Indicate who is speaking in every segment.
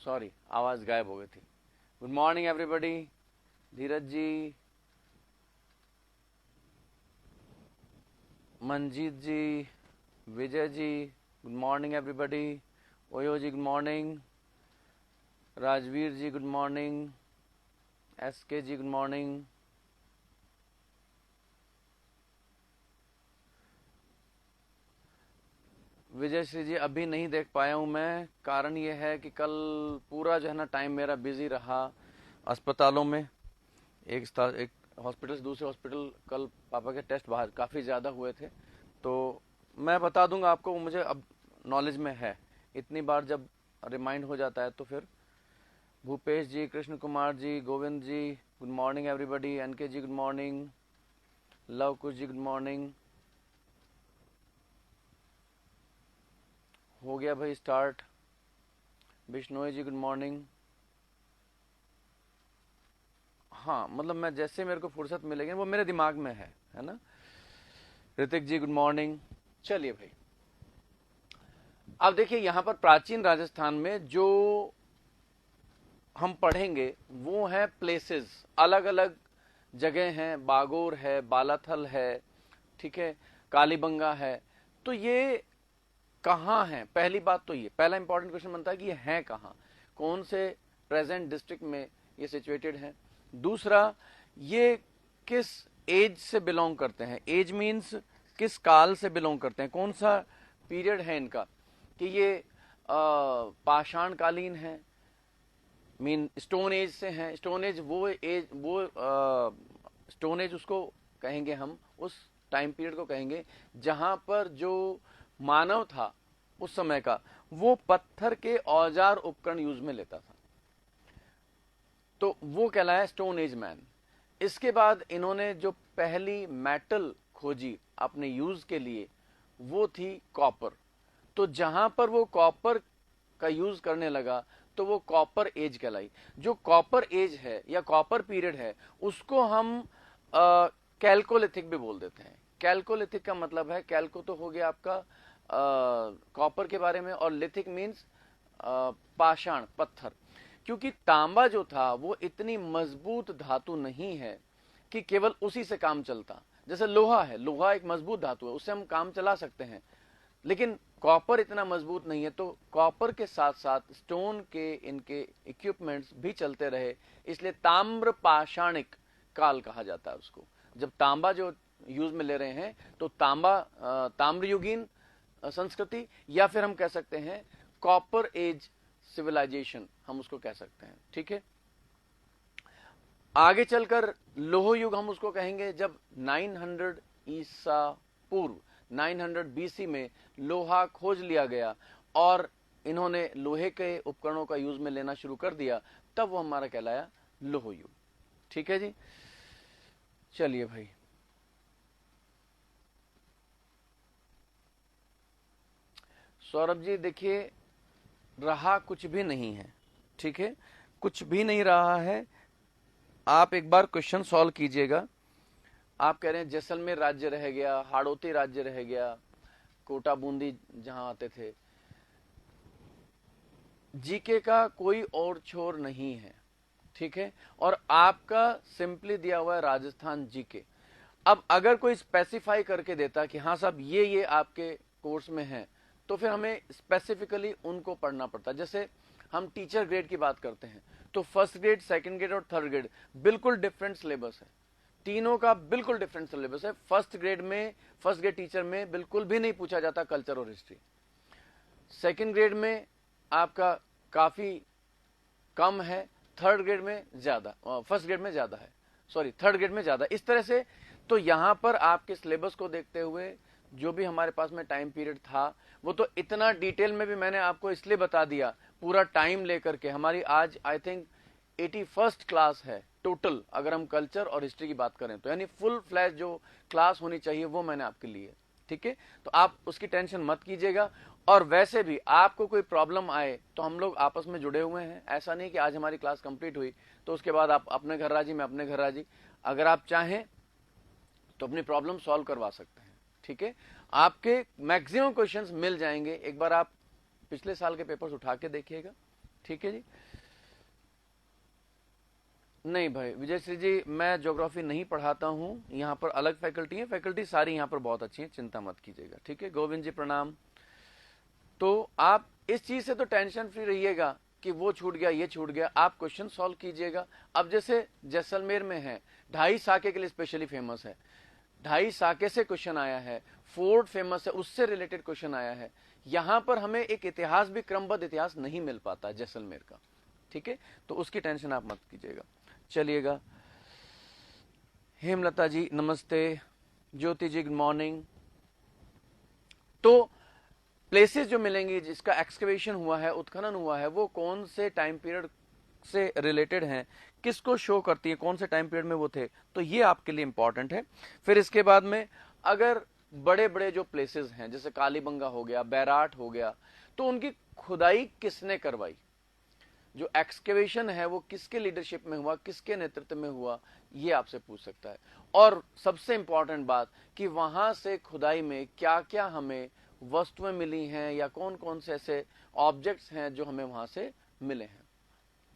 Speaker 1: Sorry, आवाज गायब हो गई थी। Good morning everybody. Dheeraj ji, Manjeet ji, Vijay ji, good morning everybody. Oyo ji good morning. Rajveer ji good morning. SK ji good morning. Vijay Shri ji अभी नहीं देख पाया हूं मैं, कारण ये है कि कल पूरा जो है ना टाइम मेरा बिजी रहा अस्पतालों में। एक हॉस्पिटल से दूसरे हॉस्पिटल कल पापा के टेस्ट बाहर काफ़ी ज़्यादा हुए थे, तो मैं बता दूंगा आपको, मुझे अब नॉलेज में है। इतनी बार जब रिमाइंड हो जाता है तो फिर। भूपेश जी, कृष्ण कुमार जी, गोविंद जी, गुड मॉर्निंग एवरीबॉडी। एनके जी गुड मॉर्निंग। लव कुश जी गुड मॉर्निंग। हो गया भाई स्टार्ट। बिश्नोई जी गुड मॉर्निंग। हाँ, मतलब मैं जैसे मेरे को फुर्सत मिलेगी वो मेरे दिमाग में है ना। ऋतिक जी गुड मॉर्निंग। चलिए भाई, अब देखिए यहां पर प्राचीन राजस्थान में जो हम पढ़ेंगे वो है प्लेसेस, अलग अलग जगह हैं। बागोर है, बालाथल है, ठीक है, कालीबंगा है। तो ये कहाँ है? पहली बात तो ये पहला इंपॉर्टेंट क्वेश्चन बनता है कि ये है कहाँ, कौन से प्रेजेंट डिस्ट्रिक्ट में ये सिचुएटेड है। दूसरा, ये किस एज से बिलोंग करते हैं। एज मीन्स किस काल से बिलोंग करते हैं, कौन सा पीरियड है इनका, कि ये पाषाण कालीन है, मीन स्टोन एज से हैं। स्टोन एज वो एज, वो स्टोन एज उसको कहेंगे हम, उस टाइम पीरियड को कहेंगे जहां पर जो मानव था उस समय का, वो पत्थर के औजार उपकरण यूज में लेता था, तो वो कहलाया स्टोन एज मैन। इसके बाद इन्होंने जो पहली मेटल खोजी अपने यूज के लिए वो थी कॉपर। तो जहां पर वो कॉपर का यूज करने लगा तो वो कॉपर एज कहलाई। जो कॉपर एज है या कॉपर पीरियड है उसको हम कैल्कोलिथिक भी बोल देते हैं। कैल्कोलिथिक का मतलब है, कैल्को तो हो गया आपका कॉपर के बारे में, और लिथिक मीन्स पाषाण, पत्थर। क्योंकि तांबा जो था वो इतनी मजबूत धातु नहीं है कि केवल उसी से काम चलता। जैसे लोहा है, लोहा एक मजबूत धातु है, उससे हम काम चला सकते हैं, लेकिन कॉपर इतना मजबूत नहीं है। तो कॉपर के साथ साथ स्टोन के इनके इक्विपमेंट्स भी चलते रहे, इसलिए ताम्र पाषाणिक काल कहा जाता है उसको। जब तांबा जो यूज में ले रहे हैं तो ताम्रयुगीन संस्कृति, या फिर हम कह सकते हैं कॉपर एज सिविलाइजेशन, हम उसको कह सकते हैं, ठीक है। आगे चलकर लोह युग हम उसको कहेंगे जब 900 ईसा पूर्व, 900 बीसी में लोहा खोज लिया गया और इन्होंने लोहे के उपकरणों का यूज में लेना शुरू कर दिया, तब वो हमारा कहलाया लोह युग, ठीक है जी। चलिए भाई, सौरभ जी देखिए, रहा कुछ भी नहीं है, ठीक है, कुछ भी नहीं रहा है। आप एक बार क्वेश्चन सॉल्व कीजिएगा। आप कह रहे हैं जैसलमेर राज्य रह गया, हाड़ौती राज्य रह गया, कोटा बूंदी जहां आते थे। जीके का कोई और छोर नहीं है, ठीक है, और आपका सिंपली दिया हुआ है राजस्थान जीके। अब अगर कोई स्पेसिफाई करके देता कि हाँ साहब ये आपके कोर्स में है, तो फिर हमें स्पेसिफिकली उनको पढ़ना पड़ता। जैसे हम टीचर ग्रेड की बात करते हैं तो फर्स्ट ग्रेड, सेकंड ग्रेड और थर्ड ग्रेड बिल्कुल डिफरेंट सिलेबस है, तीनों का बिल्कुल डिफरेंट सिलेबस है। फर्स्ट ग्रेड टीचर में बिल्कुल भी नहीं पूछा जाता कल्चर और हिस्ट्री। सेकंड ग्रेड में आपका काफी कम है, थर्ड ग्रेड में ज्यादा, फर्स्ट ग्रेड में ज्यादा है, सॉरी थर्ड ग्रेड में ज्यादा, इस तरह से। तो यहां पर आपके सिलेबस को देखते हुए जो भी हमारे पास में टाइम पीरियड था वो तो इतना डिटेल में भी मैंने आपको इसलिए बता दिया, पूरा टाइम लेकर के। हमारी आज आई थिंक 81st क्लास है टोटल, अगर हम कल्चर और हिस्ट्री की बात करें तो, यानी फुल फ्लैश जो क्लास होनी चाहिए वो मैंने आपके लिए, ठीक है। तो आप उसकी टेंशन मत कीजिएगा। और वैसे भी आपको कोई प्रॉब्लम आए तो हम लोग आपस में जुड़े हुए हैं। ऐसा नहीं कि आज हमारी क्लास कंप्लीट हुई तो उसके बाद आप अपने घर राजी, मैं अपने घर राजी। अगर आप चाहें तो अपनी प्रॉब्लम सॉल्व करवा सकते हैं, ठीक है। आपके मैक्सिमम क्वेश्चंस मिल जाएंगे। एक बार आप पिछले साल के पेपर्स उठा के देखिएगा, ठीक है जी। नहीं भाई विजय श्री जी, मैं ज्योग्राफी नहीं पढ़ाता हूं, यहाँ पर अलग फैकल्टी है, फैकल्टी सारी यहाँ पर बहुत अच्छी है, चिंता मत कीजिएगा। ठीक है, गोविंद जी प्रणाम। तो आप इस चीज से तो टेंशन फ्री रहिएगा कि वो छूट गया ये छूट गया, आप क्वेश्चन सॉल्व कीजिएगा। अब जैसे जैसलमेर में है, 2.5 साके के लिए स्पेशली फेमस है, 2.5 साके से क्वेश्चन आया है, फोर्ट फेमस है, उससे रिलेटेड क्वेश्चन आया है। यहां पर हमें एक इतिहास भी, क्रमबद्ध इतिहास नहीं मिल पाता जैसलमेर का। ठीक है, तो उसकी टेंशन आप मत कीजिएगा। चलिएगा, हेमलता जी नमस्ते, ज्योति जी गुड मॉर्निंग। तो प्लेसेस जो मिलेंगी जिसका एक्सकवेशन हुआ है, उत्खनन हुआ है, वो कौन से टाइम पीरियड से रिलेटेड हैं, किसको शो करती है, कौन से टाइम पीरियड में वो थे, तो ये आपके लिए इंपॉर्टेंट है। फिर इसके बाद में अगर बड़े बड़े जो प्लेसेस हैं जैसे कालीबंगा हो गया, बैराट हो गया, तो उनकी खुदाई किसने करवाई, जो एक्सकेवेशन है वो किसके लीडरशिप में हुआ, किसके नेतृत्व में हुआ, ये आपसे पूछ सकता है। और सबसे इंपॉर्टेंट बात कि वहां से खुदाई में क्या क्या हमें वस्तुएं मिली हैं या कौन कौन से ऐसे ऑब्जेक्ट्स हैं जो हमें वहां से मिले हैं।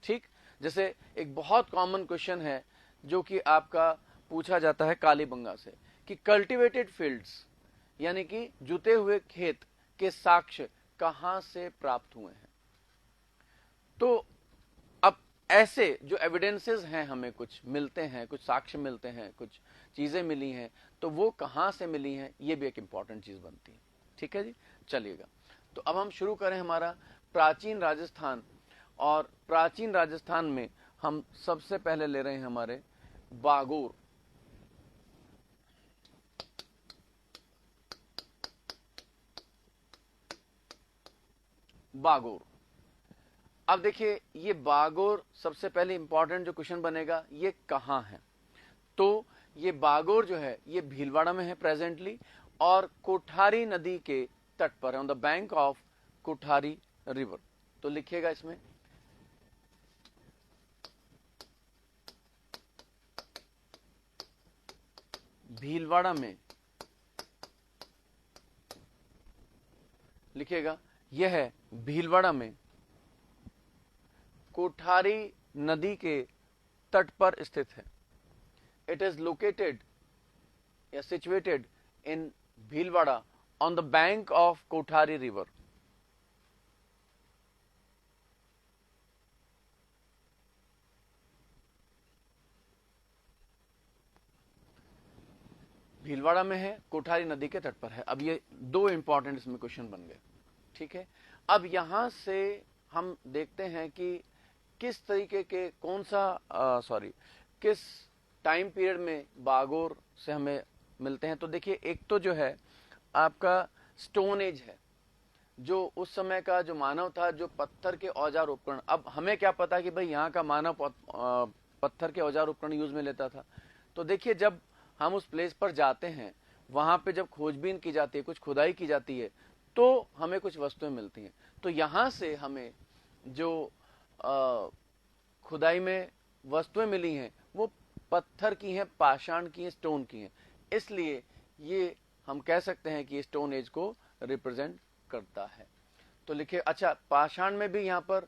Speaker 1: ठीक, जैसे एक बहुत कॉमन क्वेश्चन है जो कि आपका पूछा जाता है कालीबंगा से कि कल्टीवेटेड फील्ड्स यानी कि जुते हुए खेत के साक्ष्य कहां से प्राप्त हुए हैं। तो अब ऐसे जो एविडेंसेस हैं, हमें कुछ मिलते हैं, कुछ साक्ष्य मिलते हैं, कुछ चीजें मिली हैं, तो वो कहां से मिली हैं, ये भी एक इंपॉर्टेंट चीज बनती है। ठीक है जी, चलिएगा। तो अब हम शुरू करें हमारा प्राचीन राजस्थान, और प्राचीन राजस्थान में हम सबसे पहले ले रहे हैं हमारे बागोर। बागोर, अब देखिए ये बागोर सबसे पहले इंपॉर्टेंट जो क्वेश्चन बनेगा, ये कहां है। तो ये बागोर जो है ये भीलवाड़ा में है प्रेजेंटली, और कोठारी नदी के तट पर है, on the bank of Kothari river. तो लिखिएगा इसमें भीलवाड़ा में, लिखिएगा यह है भीलवाड़ा में कोठारी नदी के तट पर स्थित है। इट इज लोकेटेड या situated in Bhilwara on the bank of Kothari river. Bhilwara में है, कोठारी नदी के तट पर है। अब ये दो इंपॉर्टेंट इसमें क्वेश्चन बन गए। ठीक है, अब यहां से हम देखते हैं कि किस तरीके के कौन सा किस टाइम पीरियड में बागोर से हमें मिलते हैं। तो देखिए, एक तो जो है आपका स्टोन एज है, जो उस समय का जो मानव था, जो पत्थर के औजार उपकरण, अब हमें क्या पता कि भाई यहाँ का मानव पत्थर के औजार उपकरण यूज में लेता था। तो देखिए, जब हम उस प्लेस पर जाते हैं, वहां पे जब खोजबीन की जाती है, कुछ खुदाई की जाती है, तो हमें कुछ वस्तुएं मिलती हैं। तो यहां से हमें जो खुदाई में वस्तुएं मिली हैं वो पत्थर की हैं, पाषाण की हैं, स्टोन की हैं। इसलिए ये हम कह सकते हैं कि स्टोन एज को रिप्रेजेंट करता है। तो लिखिए, अच्छा पाषाण में भी यहाँ पर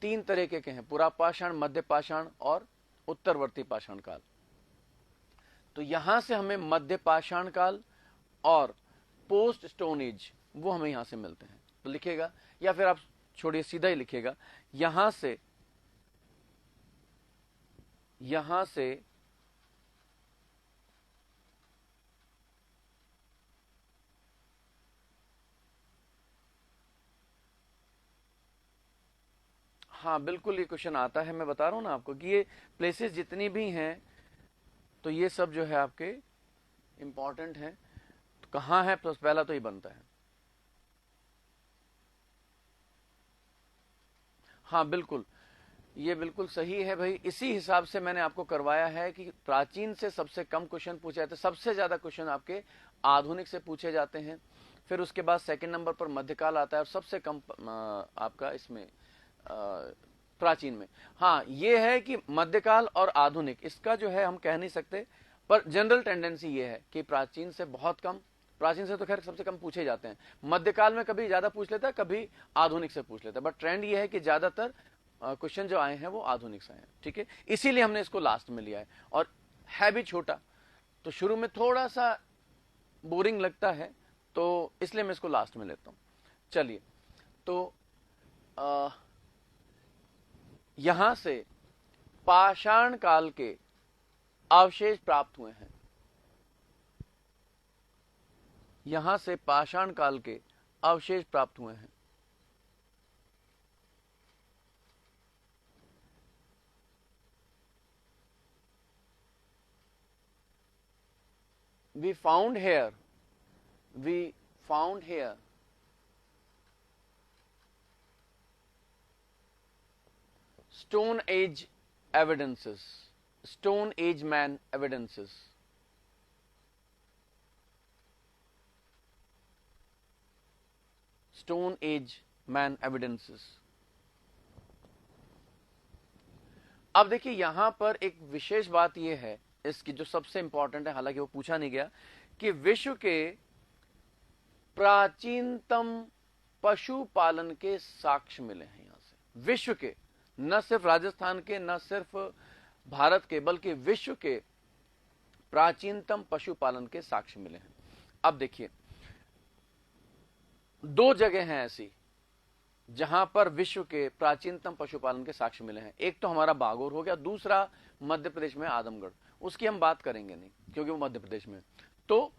Speaker 1: 3 तरीके के हैं, पुरा पाषाण, मध्य पाषाण और उत्तरवर्ती पाषाण काल। तो यहां से हमें मध्य पाषाण काल और पोस्ट स्टोन एज वो हमें यहां से मिलते हैं। तो लिखिएगा, या फिर आप छोड़िए सीधा ही लिखिएगा, यहां से हाँ बिल्कुल ये क्वेश्चन आता है। मैं बता रहा हूं ना आपको कि ये प्लेसेस जितनी भी हैं, तो ये सब जो है आपके इंपॉर्टेंट हैं। तो कहां है, तो पहला तो ये बनता है। हाँ बिल्कुल, ये बिल्कुल सही है भाई। इसी हिसाब से मैंने आपको करवाया है कि प्राचीन से सबसे कम क्वेश्चन पूछे जाते हैं, सबसे ज्यादा क्वेश्चन आपके आधुनिक से पूछे जाते हैं। फिर उसके बाद सेकंड नंबर पर मध्यकाल आता है, और सबसे कम आपका इसमें प्राचीन में। हाँ ये है कि मध्यकाल और आधुनिक, इसका जो है हम कह नहीं सकते, पर जनरल टेंडेंसी ये है कि प्राचीन से बहुत कम, प्राचीन से तो खैर सबसे कम पूछे जाते हैं, मध्यकाल में कभी ज्यादा पूछ लेता है, कभी आधुनिक से पूछ लेता है, बट ट्रेंड ये है कि ज्यादातर क्वेश्चन जो आए हैं वो आधुनिक से आए हैं, ठीक है, इसीलिए हमने इसको लास्ट में लिया है। और है भी छोटा, तो शुरू में थोड़ा सा बोरिंग लगता है, तो इसलिए मैं इसको लास्ट में लेता हूं। चलिए, तो यहां से पाषाण काल के अवशेष प्राप्त हुए हैं। यहां से पाषाण काल के अवशेष प्राप्त हुए हैं। we found here Stone Age evidences, Stone Age man evidences. Stone Age man evidences. अब देखिए यहां पर एक विशेष बात यह है इसकी जो सबसे इंपॉर्टेंट है, हालांकि वो पूछा नहीं गया, कि विश्व के प्राचीनतम पशुपालन के साक्ष्य मिले हैं यहां से। विश्व के, न सिर्फ राजस्थान के, न सिर्फ भारत के, बल्कि विश्व के प्राचीनतम पशुपालन के साक्ष्य मिले हैं। अब देखिए, दो जगह हैं ऐसी जहां पर विश्व के प्राचीनतम पशुपालन के साक्ष्य मिले हैं। एक तो हमारा बागोर हो गया, दूसरा मध्य प्रदेश में आदमगढ़, उसकी हम बात करेंगे नहीं क्योंकि वो मध्य प्रदेश में। तो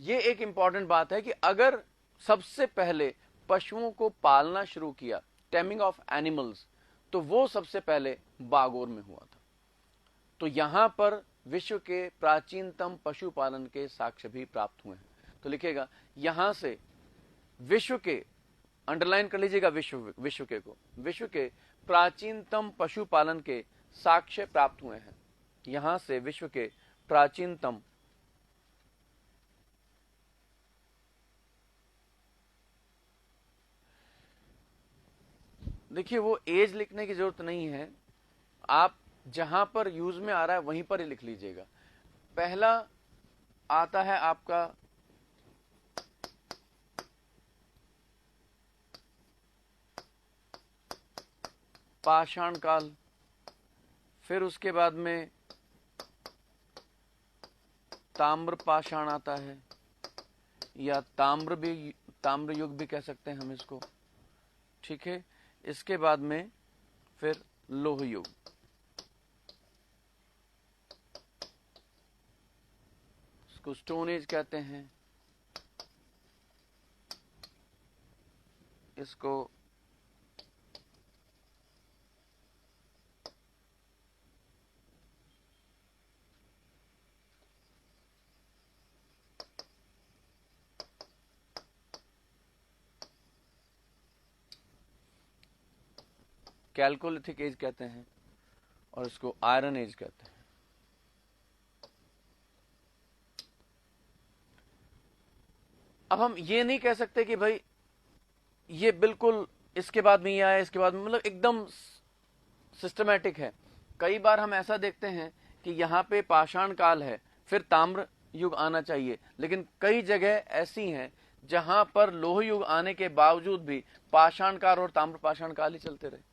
Speaker 1: ये एक इंपॉर्टेंट बात है कि अगर सबसे पहले पशुओं को पालना शुरू किया, टेमिंग ऑफ एनिमल्स, तो वो सबसे पहले बागोर में हुआ था। तो यहां पर विश्व के प्राचीनतम पशुपालन के साक्ष्य भी प्राप्त हुए हैं। तो लिखेगा यहां से विश्व के, अंडरलाइन कर लीजिएगा विश्व के को, विश्व के प्राचीनतम पशुपालन के साक्ष्य प्राप्त हुए हैं। यहां से विश्व के प्राचीनतम देखिए, वो एज लिखने की जरूरत नहीं है, आप जहां पर यूज में आ रहा है वहीं पर ही लिख लीजिएगा। पहला आता है आपका पाषाण काल, फिर उसके बाद में ताम्र पाषाण आता है, या ताम्र युग भी कह सकते हैं हम इसको, ठीक है। इसके बाद में फिर लोह युग, इसको स्टोन एज कहते हैं, इसको कैल्कोलिथिक एज कहते हैं, और इसको आयरन एज कहते हैं। अब हम ये नहीं कह सकते कि भाई ये बिल्कुल इसके बाद में ये आया, इसके बाद में, मतलब एकदम सिस्टमैटिक है। कई बार हम ऐसा देखते हैं कि यहाँ पे पाषाण काल है, फिर ताम्र युग आना चाहिए, लेकिन कई जगह ऐसी हैं जहां पर लोह युग आने के बावजूद भी पाषाण काल और ताम्र पाषाण काल ही चलते रहे।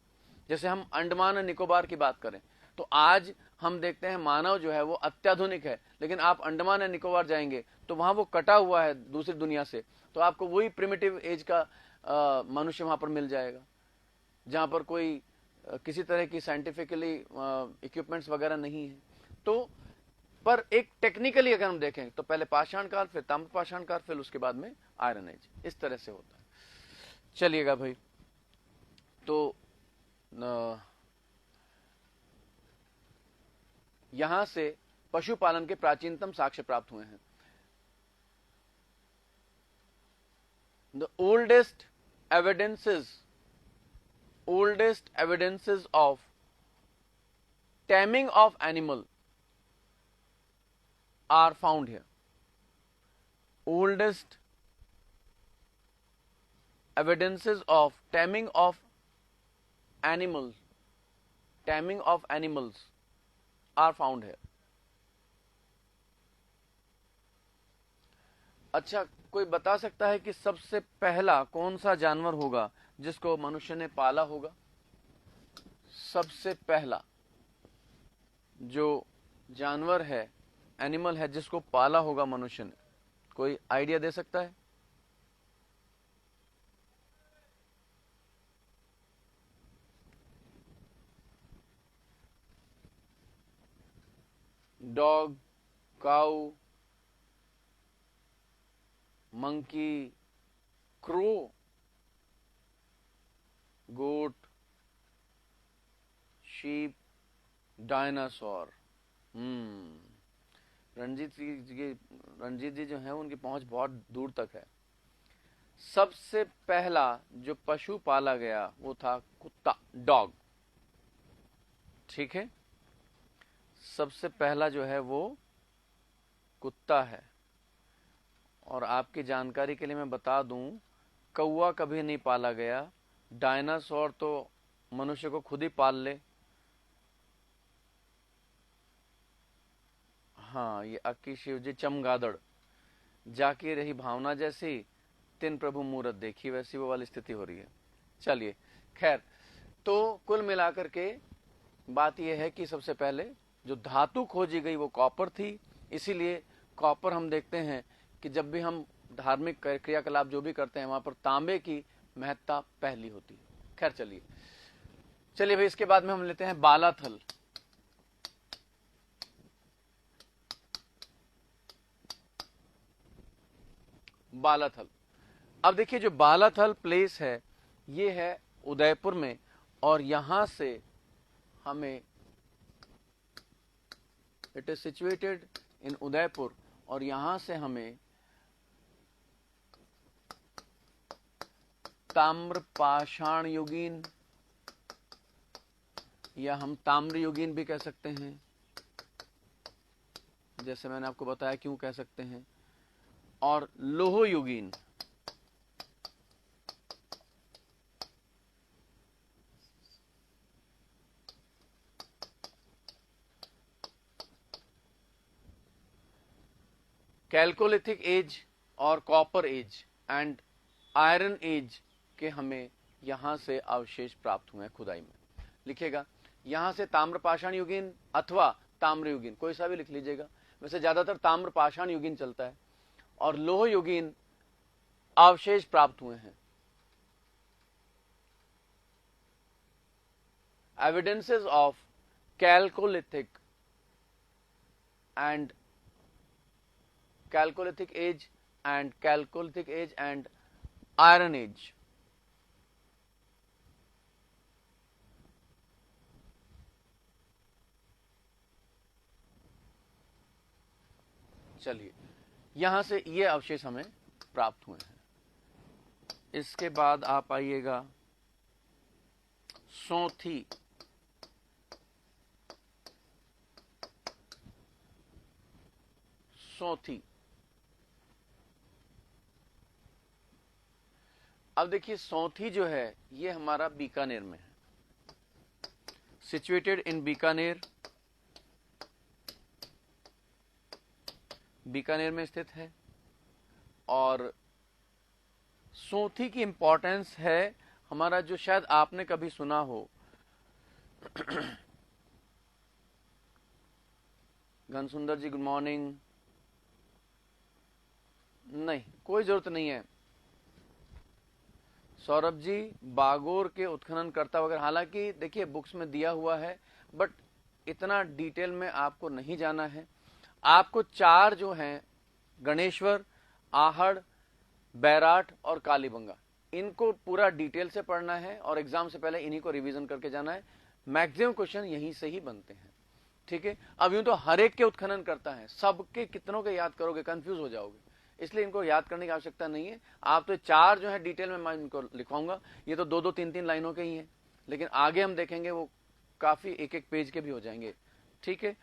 Speaker 1: जैसे हम अंडमान और निकोबार की बात करें तो आज हम देखते हैं मानव जो है वो अत्याधुनिक है, लेकिन आप अंडमान और निकोबार जाएंगे तो वहां वो कटा हुआ है दूसरी दुनिया से, तो आपको वही प्रिमिटिव एज का मनुष्य वहां पर मिल जाएगा, जहां पर कोई किसी तरह की साइंटिफिकली इक्विपमेंट्स वगैरह नहीं है। तो पर एक टेक्निकली अगर हम देखें तो पहले पाषाण काल, फिर ताम्र पाषाण काल, फिर उसके बाद में आयरन एज, इस तरह से होता है। चलिएगा भाई, तो यहां से पशुपालन के प्राचीनतम साक्ष्य प्राप्त हुए हैं। The oldest evidences of taming of animal are found here. Oldest evidences of taming of animals are found here. अच्छा, कोई बता सकता है कि सबसे पहला कौन सा जानवर होगा जिसको मनुष्य ने पाला होगा? सबसे पहला जो जानवर है, एनिमल है, जिसको पाला होगा मनुष्य ने, कोई आइडिया दे सकता है? डॉग, काऊ, मंकी, क्रो, गोट, शीप, डायनासोर। रंजीत जी जो है उनकी पहुंच बहुत दूर तक है। सबसे पहला जो पशु पाला गया वो था कुत्ता, डॉग। ठीक है, सबसे पहला जो है वो कुत्ता है। और आपकी जानकारी के लिए मैं बता दूं, कौवा कभी नहीं पाला गया। डायनासोर तो मनुष्य को खुद ही पाल ले। हाँ, ये अक्की शिव जी चमगादड़, जाकी रही भावना जैसी, तिन प्रभु मूरत देखी वैसी, वो वाली स्थिति हो रही है। चलिए, खैर, तो कुल मिलाकर के बात यह है कि सबसे पहले जो धातु खोजी गई वो कॉपर थी। इसीलिए कॉपर हम देखते हैं कि जब भी हम धार्मिक क्रियाकलाप जो भी करते हैं वहां पर तांबे की महत्ता पहली होती है। खैर, चलिए भाई, इसके बाद में हम लेते हैं बालाथल। बालाथल, अब देखिए जो बालाथल प्लेस है ये है उदयपुर में, और यहां से हमें, it is situated in Udaipur, और यहां से हमें ताम्रपाषाण युगीन, या हम ताम्र युगीन भी कह सकते हैं, जैसे मैंने आपको बताया क्यों कह सकते हैं, और लोह युगीन, कैल्कोलिथिक एज और copper age and iron age के हमें यहां से अवशेष प्राप्त हुए हैं खुदाई में। लिखिएगा यहां से ताम्रपाषाण युगीन अथवा ताम्र युगीन, कोई सा भी लिख लीजिएगा। वैसे ज्यादातर ताम्रपाषाण युगीन चलता है, और लोह युगीन अवशेष प्राप्त हुए हैं। Evidences of chalcolithic age and iron age. चलिए, यहां से ये अवशेष हमें प्राप्त हुए हैं। इसके बाद आप आइएगा सौंथी। अब देखिए सौंथी जो है ये हमारा बीकानेर में है, सिचुएटेड इन बीकानेर, बीकानेर में स्थित है। और सौंथी की इंपॉर्टेंस है हमारा, जो शायद आपने कभी सुना हो, घनसुंदर जी गुड मॉर्निंग। नहीं, कोई जरूरत नहीं है। सौरभ जी, बागोर के उत्खनन करता वगैरह, हालांकि देखिए बुक्स में दिया हुआ है, बट इतना डिटेल में आपको नहीं जाना है। आपको चार जो हैं, गणेश्वर, आहड़, बैराट और कालीबंगा, इनको पूरा डिटेल से पढ़ना है और एग्जाम से पहले इन्हीं को रिवीजन करके जाना है। मैक्सिमम क्वेश्चन यहीं से ही बनते हैं। ठीक है, अब यूं तो हर एक के उत्खनन करता है, सबके कितनों के याद करोगे, कंफ्यूज हो जाओगे, इसलिए इनको याद करने की आवश्यकता नहीं है। आप तो चार जो है डिटेल में मैं इनको लिखवाऊंगा, ये तो दो दो तीन तीन लाइनों के ही हैं, लेकिन आगे हम देखेंगे वो काफी एक एक पेज के भी हो जाएंगे। ठीक है,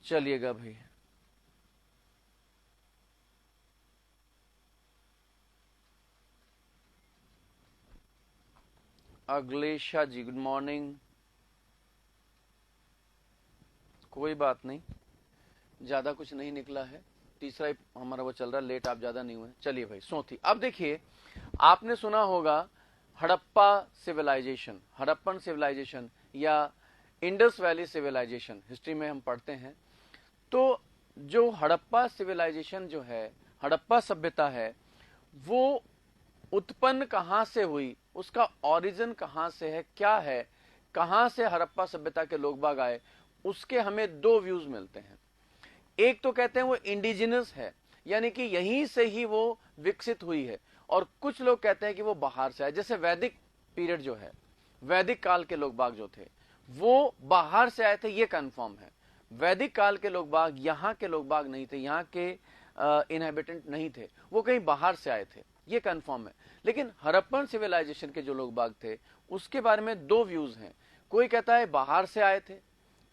Speaker 1: चलिएगा भाई। अगलेशा जी गुड मॉर्निंग। कोई बात नहीं, ज्यादा कुछ नहीं निकला है, तीसरा ही हमारा वो चल रहा है, लेट आप ज्यादा नहीं हुए। चलिए भाई, सौंथी। अब देखिए आपने सुना होगा हड़प्पा सिविलाइजेशन, हड़प्पन सिविलाइजेशन या इंडस वैली सिविलाइजेशन हिस्ट्री में हम पढ़ते हैं। तो जो हड़प्पा सिविलाइजेशन जो है, हड़प्पा सभ्यता है, वो उत्पन्न कहां से हुई, उसका ओरिजिन कहां से है, क्या है, कहां से हड़प्पा सभ्यता के लोग बाग आए, उसके हमें दो व्यूज मिलते हैं। एक तो कहते हैं वो इंडिजिनस है, यानी कि यहीं से ही वो विकसित हुई है, और कुछ लोग कहते हैं कि वो बाहर से आए। जैसे वैदिक पीरियड जो है, वैदिक काल के लोग बाग जो थे वो बाहर से आए थे, ये कंफर्म है। वैदिक काल के लोग बाग यहाँ के लोग बाग नहीं थे, यहाँ के इनहेबिटेंट नहीं थे, वो कहीं बाहर से आए थे, ये कंफर्म है। लेकिन हड़प्पन सिविलाइजेशन के जो लोग बाग थे उसके बारे में दो व्यूज हैं। कोई कहता है बाहर से आए थे,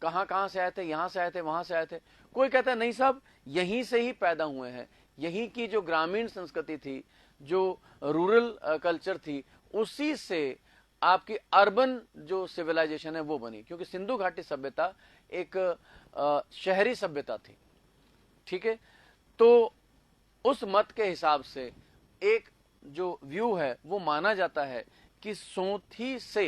Speaker 1: कहां से आए थे, यहां से आए थे, वहां से आए थे। कोई कहता है नहीं साहब, यहीं से ही पैदा हुए हैं, यहीं की जो ग्रामीण संस्कृति थी, जो रूरल कल्चर थी, उसी से आपकी अर्बन जो सिविलाइजेशन है वो बनी। क्योंकि सिंधु घाटी सभ्यता एक शहरी सभ्यता थी, ठीक है। तो उस मत के हिसाब से एक जो व्यू है वो माना जाता है कि सोथी से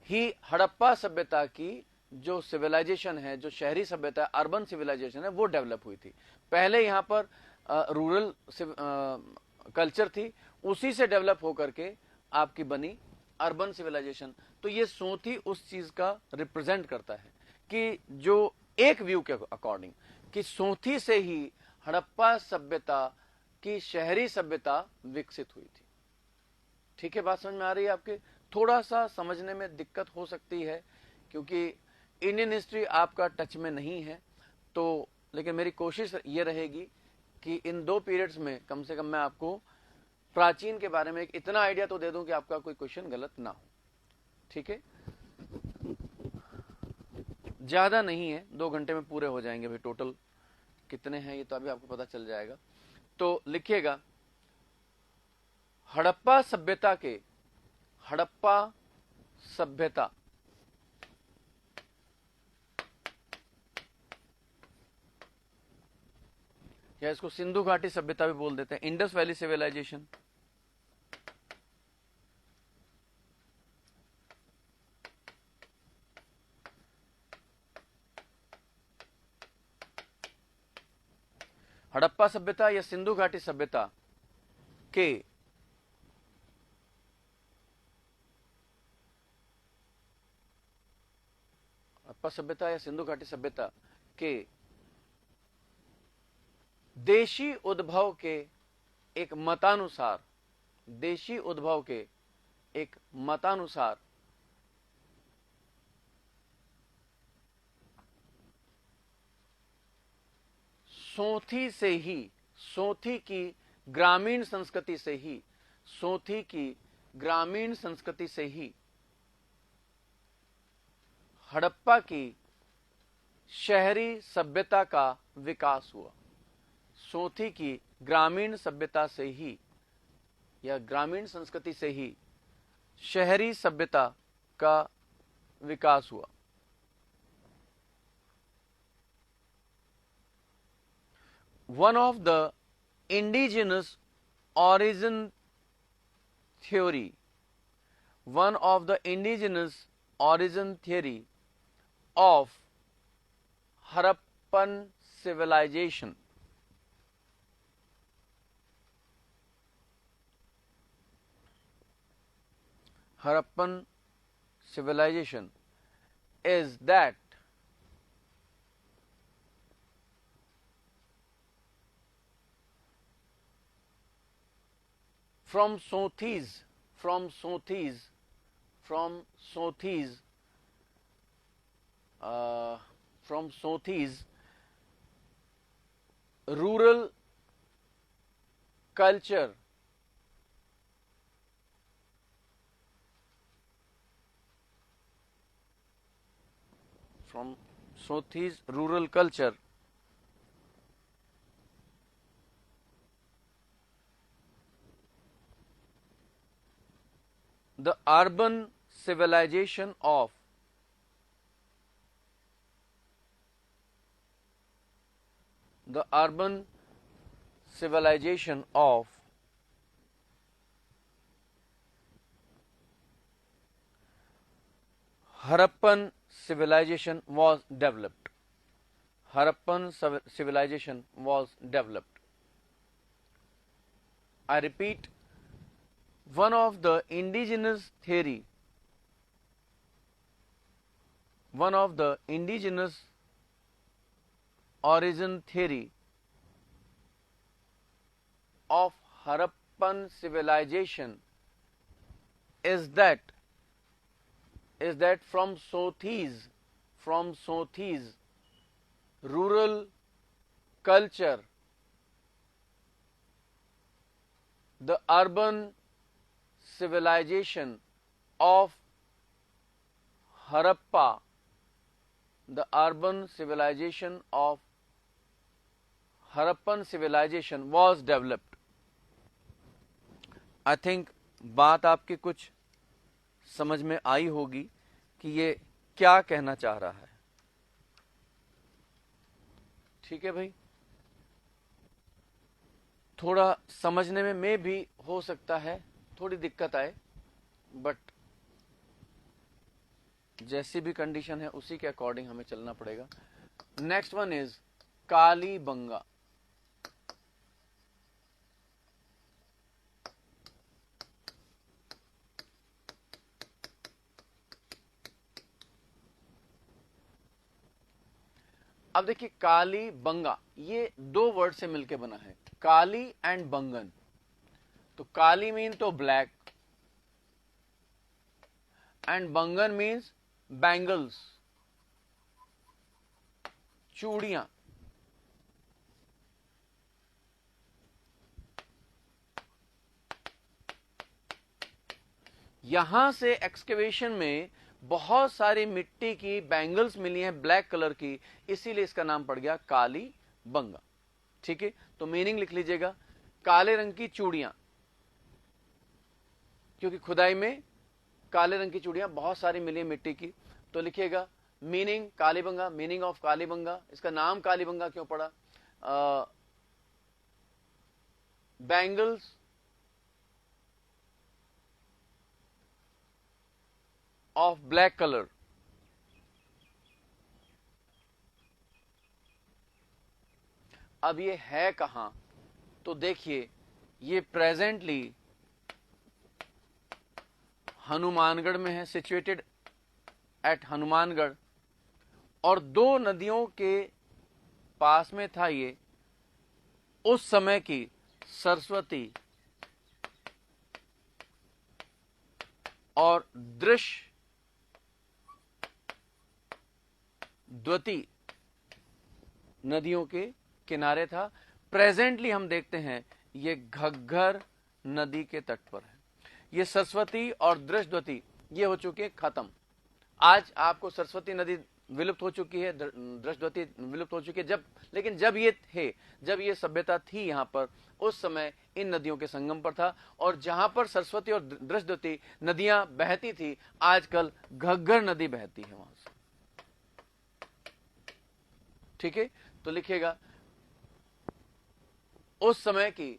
Speaker 1: ही हड़प्पा सभ्यता की जो सिविलाइजेशन है, जो शहरी सभ्यता, अर्बन सिविलाइजेशन है, वो डेवलप हुई थी। पहले यहां पर रूरल कल्चर थी, उसी से डेवलप होकर के आपकी बनी अर्बन सिविलाइजेशन। तो ये सोथी उस चीज का रिप्रेजेंट करता है कि जो एक व्यू के अकॉर्डिंग कि सोथी से ही हड़प्पा सभ्यता की शहरी सभ्यता विकसित हुई थी। ठीक है, बात समझ में आ रही है आपके? थोड़ा सा समझने में दिक्कत हो सकती है क्योंकि इंडियन हिस्ट्री आपका टच में नहीं है, तो लेकिन मेरी कोशिश ये रहेगी कि इन दो पीरियड्स में कम से कम मैं आपको प्राचीन के बारे में एक इतना आइडिया तो दे दूं कि आपका कोई क्वेश्चन गलत ना हो। ठीक है, ज्यादा नहीं है, 2 घंटे में पूरे हो जाएंगे। भाई टोटल कितने हैं ये तो अभी आपको पता चल जाएगा। तो लिखिएगा, हड़प्पा सभ्यता के, हड़प्पा सभ्यता या इसको सिंधु घाटी सभ्यता भी बोल देते हैं, इंडस वैली सिविलाइजेशन। हड़प्पा सभ्यता या सिंधु घाटी सभ्यता के हड़प्पा सभ्यता या सिंधु घाटी सभ्यता के देशी उद्भव के एक मतानुसार, देशी उद्भव के एक मतानुसार सोथी से ही, सोथी की ग्रामीण संस्कृति से ही, सोथी की ग्रामीण संस्कृति से ही हड़प्पा की शहरी सभ्यता का विकास हुआ। सोथी की ग्रामीण सभ्यता से ही या ग्रामीण संस्कृति से ही शहरी सभ्यता का विकास हुआ। One of the indigenous origin theory, one of the indigenous origin theory of Harappan civilization, Harappan civilization is that from Sothis, from Sothis, from Sothis, from Sothis rural culture, from Sothis rural culture, the urban civilization of the urban civilization of Harappan civilization was developed. Harappan civilization was developed. I repeat, one of the indigenous theory, one of the indigenous origin theory of Harappan civilization is that from Sothis rural culture, the urban civilization of Harappa, the urban civilization of Harappan civilization was developed. I think बात आपकी कुछ समझ में आई होगी कि ये क्या कहना चाह रहा है। ठीक है भाई, थोड़ा समझने में भी हो सकता है थोड़ी दिक्कत आए, बट जैसी भी कंडीशन है उसी के अकॉर्डिंग हमें चलना पड़ेगा। Next one is Kalibangan. अब देखिए, काली बंगा ये दो वर्ड से मिलके बना है, काली एंड बंगन। तो काली मीन तो ब्लैक एंड बंगन मीन्स बैंगल्स, चूड़ियां। यहां से एक्सकेवेशन में बहुत सारी मिट्टी की बैंगल्स मिली हैं ब्लैक कलर की, इसीलिए इसका नाम पड़ गया काली बंगा। ठीक है, तो मीनिंग लिख लीजिएगा, काले रंग की चूड़ियां, क्योंकि खुदाई में काले रंग की चूड़ियां बहुत सारी मिली हैं मिट्टी की। तो लिखिएगा meaning Kalibangan, meaning of Kalibangan. इसका नाम कालीबंगा क्यों पड़ा? Bangles of black colour. अब ये है कहां? तो देखिए, ये प्रेजेंटली हनुमानगढ़ में है, सिचुएटेड एट हनुमानगढ़, और दो नदियों के पास में था ये। उस समय की सरस्वती और दृष्टद्वती नदियों के किनारे था। प्रेजेंटली हम देखते हैं ये घग्गर नदी के तट पर है। ये सरस्वती और दृष्टद्वती ये हो चुके खत्म। आज आपको सरस्वती नदी विलुप्त हो चुकी है, दृष्टद्वती विलुप्त हो चुकी है। लेकिन जब ये सभ्यता थी यहाँ पर, उस समय इन नदियों के संगम पर था, और जहां पर सरस्वती और दृष्टद्वती नदियां बहती थी, आजकल घग्गर नदी बहती है वहां से। ठीक है, तो लिखिएगा उस समय की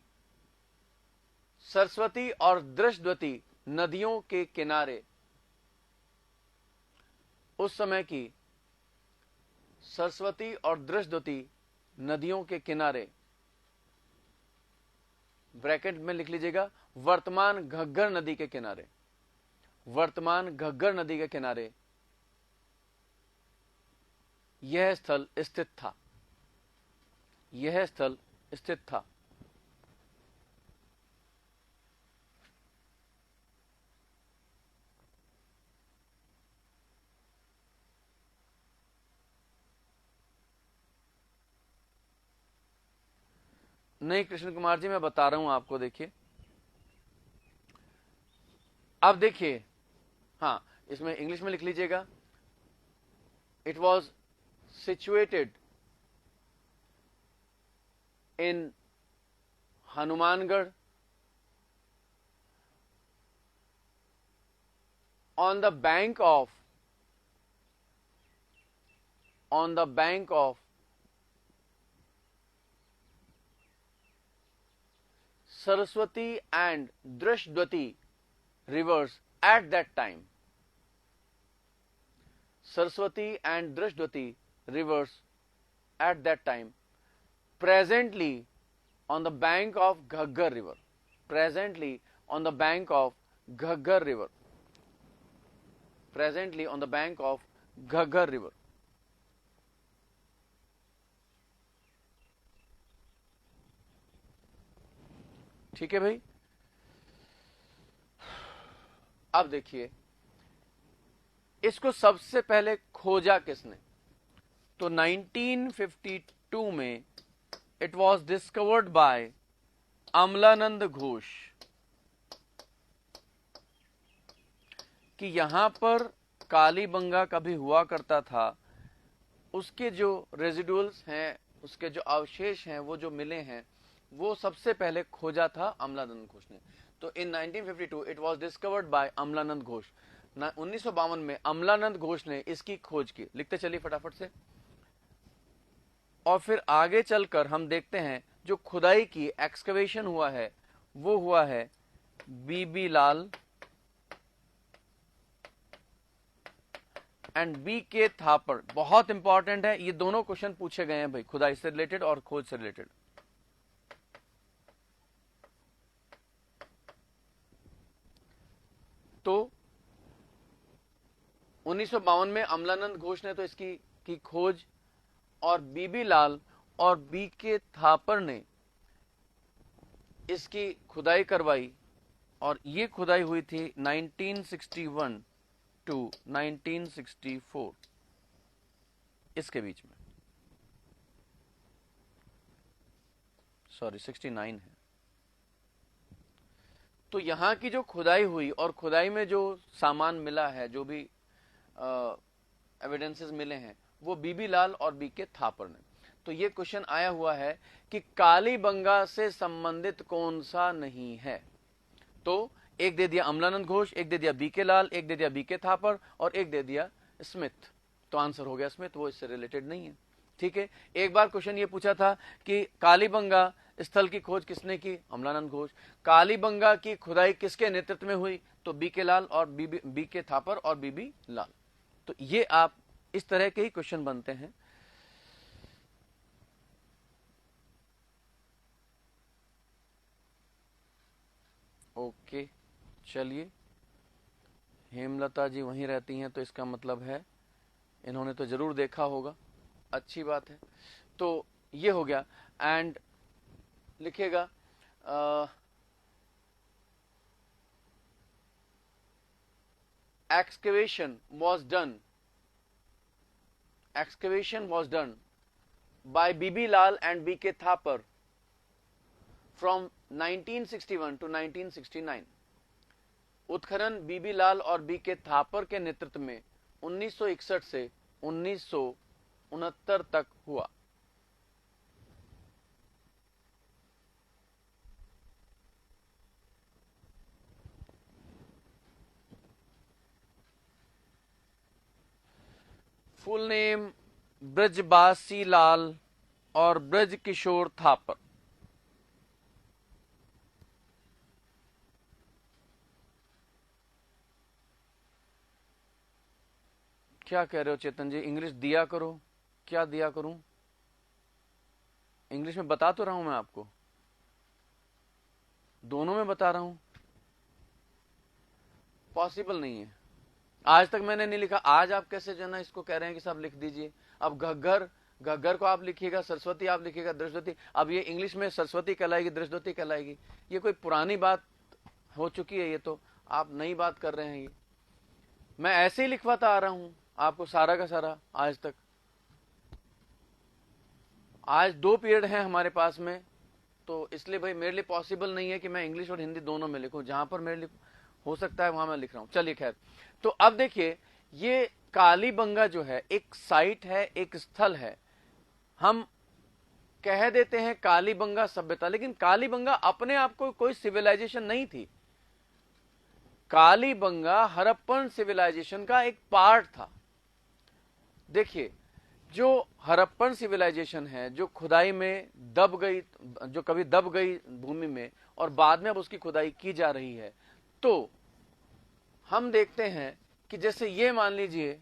Speaker 1: सरस्वती और दृष्टद्वती नदियों के किनारे, उस समय की सरस्वती और दृष्टद्वती नदियों के किनारे, ब्रैकेट में लिख लीजिएगा वर्तमान घग्गर नदी के किनारे, वर्तमान घग्गर नदी के किनारे यह स्थल स्थित था, यह स्थल स्थित था। नहीं कृष्ण कुमार जी, मैं बता रहा हूं आपको। देखिए, अब देखिए, हाँ, इसमें इंग्लिश में लिख लीजिएगा, it was situated in Hanumangarh on the bank of Saraswati and Drishdwati rivers at that time. Saraswati and Drashtvati rivers at that time, presently on the bank of Ghaggar river, presently on the bank of Ghaggar river, presently on the bank of Ghaggar river. ठीक है भाई। अब देखिए इसको सबसे पहले खोजा किसने, तो 1952 में it was discovered bye Amalanand Ghosh कि यहां पर कालीबंगा कभी हुआ करता था, उसके जो रेजिडुअल्स हैं, उसके जो अवशेष हैं, वो जो मिले हैं, वो सबसे पहले खोजा था अमलानंद घोष ने। तो इन 1952 it was discovered bye Amalanand Ghosh. 1952 में अमलानंद घोष ने इसकी खोज की। लिखते चलिए फटाफट से। और फिर आगे चलकर हम देखते हैं जो खुदाई की एक्सकवेशन हुआ है वो हुआ है बीबी लाल एंड बी के थापर। बहुत इंपॉर्टेंट है, ये दोनों क्वेश्चन पूछे गए हैं भाई, खुदाई से रिलेटेड और खोज से रिलेटेड। तो 1952 में अमलानंद घोष ने तो इसकी की खोज, और बीबी लाल और बी के थापर ने इसकी खुदाई करवाई, और ये खुदाई हुई थी 1961 टू 1964 इसके बीच में, सॉरी 69 है। तो यहां की जो खुदाई हुई और खुदाई में जो सामान मिला है, जो भी एविडेंसेस मिले हैं, वो बीबी लाल और बी के थापर ने। तो ये क्वेश्चन आया हुआ है कि कालीबंगा से संबंधित कौन सा नहीं है। तो एक दे दिया अमलानंद घोष, एक दे दिया बी के लाल, एक दे दिया बी के थापर, और एक दे दिया स्मिथ। तो आंसर हो गया स्मिथ, वो इससे रिलेटेड नहीं है। ठीक है। एक बार क्वेश्चन ये पूछा था कि कालीबंगा स्थल की खोज किसने की, अमलानंद घोष। कालीबंगा की खुदाई किसके नेतृत्व में हुई, तो बी के लाल और बी के थापर और बीबी लाल। तो ये आप इस तरह के ही क्वेश्चन बनते हैं। ओके चलिए, हेमलता जी वहीं रहती हैं, तो इसका मतलब है इन्होंने तो जरूर देखा होगा, अच्छी बात है। तो ये हो गया। एंड लिखिएगा excavation was done by BB Lal and BK Thapar from 1961 to 1969। उत्खनन बीबी लाल और बीके थापर के नेतृत्व में 1961 से 1969 तक हुआ। फुल नेम ब्रजबासी लाल और ब्रज किशोर थापर। क्या कह रहे हो चेतन जी, इंग्लिश दिया करो। क्या दिया करूं, इंग्लिश में बता तो रहा हूं मैं आपको, दोनों में बता रहा हूं। पॉसिबल नहीं है, आज तक मैंने नहीं लिखा, आज आप कैसे जो है ना इसको कह रहे हैं कि सब लिख दीजिए। अब घग्गर को आप लिखिएगा, सरस्वती आप लिखिएगा, दृष्टवती। अब ये इंग्लिश में सरस्वती कहलाएगी, दृष्टवती कहलाएगी। ये कोई पुरानी बात हो चुकी है, ये तो आप नई बात कर रहे हैं। ये मैं ऐसे ही लिखवाता आ रहा हूं आपको सारा का सारा आज तक। आज 2 पीरियड हैं हमारे पास में, तो इसलिए भाई मेरे लिए पॉसिबल नहीं है कि मैं इंग्लिश और हिंदी दोनों में लिखूं। जहां पर मेरे लिए हो सकता है वहां मैं लिख रहा हूं। चलिए खैर, तो अब देखिए ये कालीबंगा जो है एक साइट है, एक स्थल है। हम कह देते हैं कालीबंगा सभ्यता, लेकिन कालीबंगा अपने आप को कोई सिविलाइजेशन नहीं थी। कालीबंगा हड़प्पन सिविलाइजेशन का एक पार्ट था। देखिए जो हड़प्पन सिविलाइजेशन है, जो खुदाई में दब गई, जो कभी दब गई भूमि में और बाद में अब उसकी खुदाई की जा रही है, तो हम देखते हैं कि जैसे ये मान लीजिए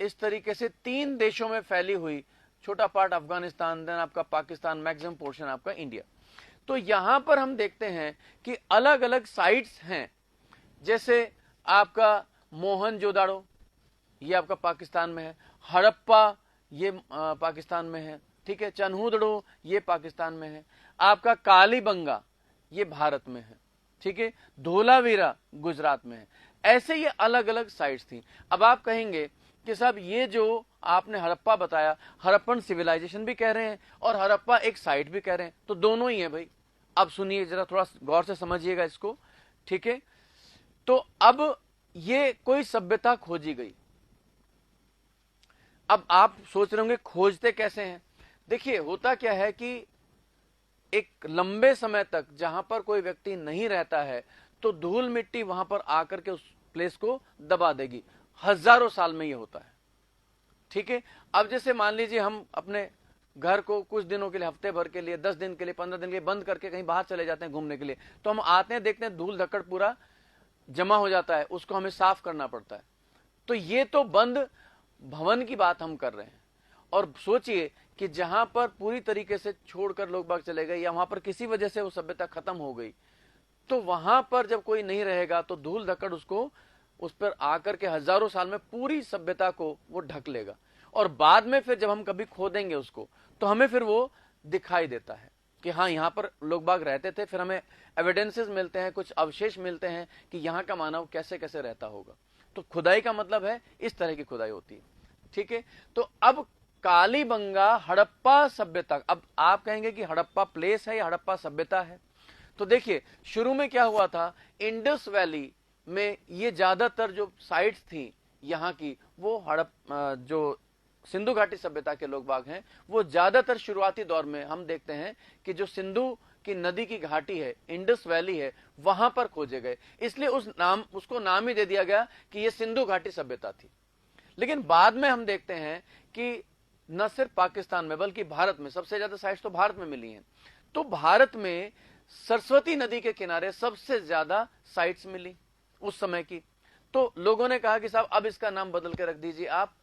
Speaker 1: इस तरीके से 3 देशों में फैली हुई, छोटा पार्ट अफगानिस्तान, देन आपका पाकिस्तान, मैक्सिमम पोर्शन आपका इंडिया। तो यहां पर हम देखते हैं कि अलग अलग साइट्स हैं, जैसे आपका मोहनजोदाड़ो, ये आपका पाकिस्तान में है, हड़प्पा ये पाकिस्तान में है, ठीक है, चन्हूदड़ो ये पाकिस्तान में है, आपका कालीबंगा ये भारत में है, ठीक है, धोलावीरा गुजरात में है। ऐसे ये अलग अलग साइट्स थी। अब आप कहेंगे कि साहब ये जो आपने हड़प्पा बताया, हड़प्पन सिविलाइजेशन भी कह रहे हैं और हड़प्पा एक साइट भी कह रहे हैं, तो दोनों ही है भाई। अब सुनिए जरा, थोड़ा गौर से समझिएगा इसको, ठीक है। तो अब ये कोई सभ्यता खोजी गई। अब आप सोच रहे होंगे खोजते कैसे हैं। देखिए होता क्या है कि एक लंबे समय तक जहां पर कोई व्यक्ति नहीं रहता है तो धूल मिट्टी वहां पर आकर के उस प्लेस को दबा देगी। हजारों साल में ये होता है, ठीक है। अब जैसे मान लीजिए हम अपने घर को कुछ दिनों के लिए, हफ्ते भर के लिए, 10 दिन के लिए, 15 दिन के लिए बंद करके कहीं बाहर चले जाते हैं घूमने के लिए, तो हम आते हैं, देखते हैं धूल धक्कड़ पूरा जमा हो जाता है, उसको हमें साफ करना पड़ता है। तो ये तो बंद भवन की बात हम कर रहे हैं। और सोचिए कि जहां पर पूरी तरीके से छोड़कर लोग बाग चले गए या वहां पर किसी वजह से वो सभ्यता खत्म हो गई, तो वहां पर जब कोई नहीं रहेगा तो धूल धक्कड़ उसको, उस पर आकर के हजारों साल में पूरी सभ्यता को वो ढक लेगा। और बाद में फिर जब हम कभी खोदेंगे उसको तो हमें फिर वो दिखाई देता है कि हाँ यहां पर लोग बाग रहते थे। फिर हमें एविडेंसेस मिलते हैं, कुछ अवशेष मिलते हैं कि यहाँ का मानव कैसे कैसे रहता होगा। तो खुदाई का मतलब है इस तरह की खुदाई होती है, ठीक है। तो अब कालीबंगा हड़प्पा सभ्यता, अब आप कहेंगे कि हड़प्पा प्लेस है या हड़प्पा सभ्यता है। तो देखिए शुरू में क्या हुआ था, इंडस वैली में ये ज्यादातर जो साइट्स थी यहाँ की, वो जो सिंधु घाटी सभ्यता के लोग बाग हैं, वो ज्यादातर शुरुआती दौर में हम देखते हैं कि जो सिंधु की नदी की घाटी है, इंडस वैली है, वहां पर खोजे गए। इसलिए उसको नाम ही दे दिया गया कि ये सिंधु घाटी सभ्यता थी। लेकिन बाद में हम देखते हैं कि न सिर्फ पाकिस्तान में बल्कि भारत में सबसे ज्यादा साइट्स तो भारत में मिली हैं। तो भारत में सरस्वती नदी के किनारे सबसे ज्यादा साइट्स मिली उस समय की। तो लोगों ने कहा कि साहब अब इसका नाम बदल के रख दीजिए आप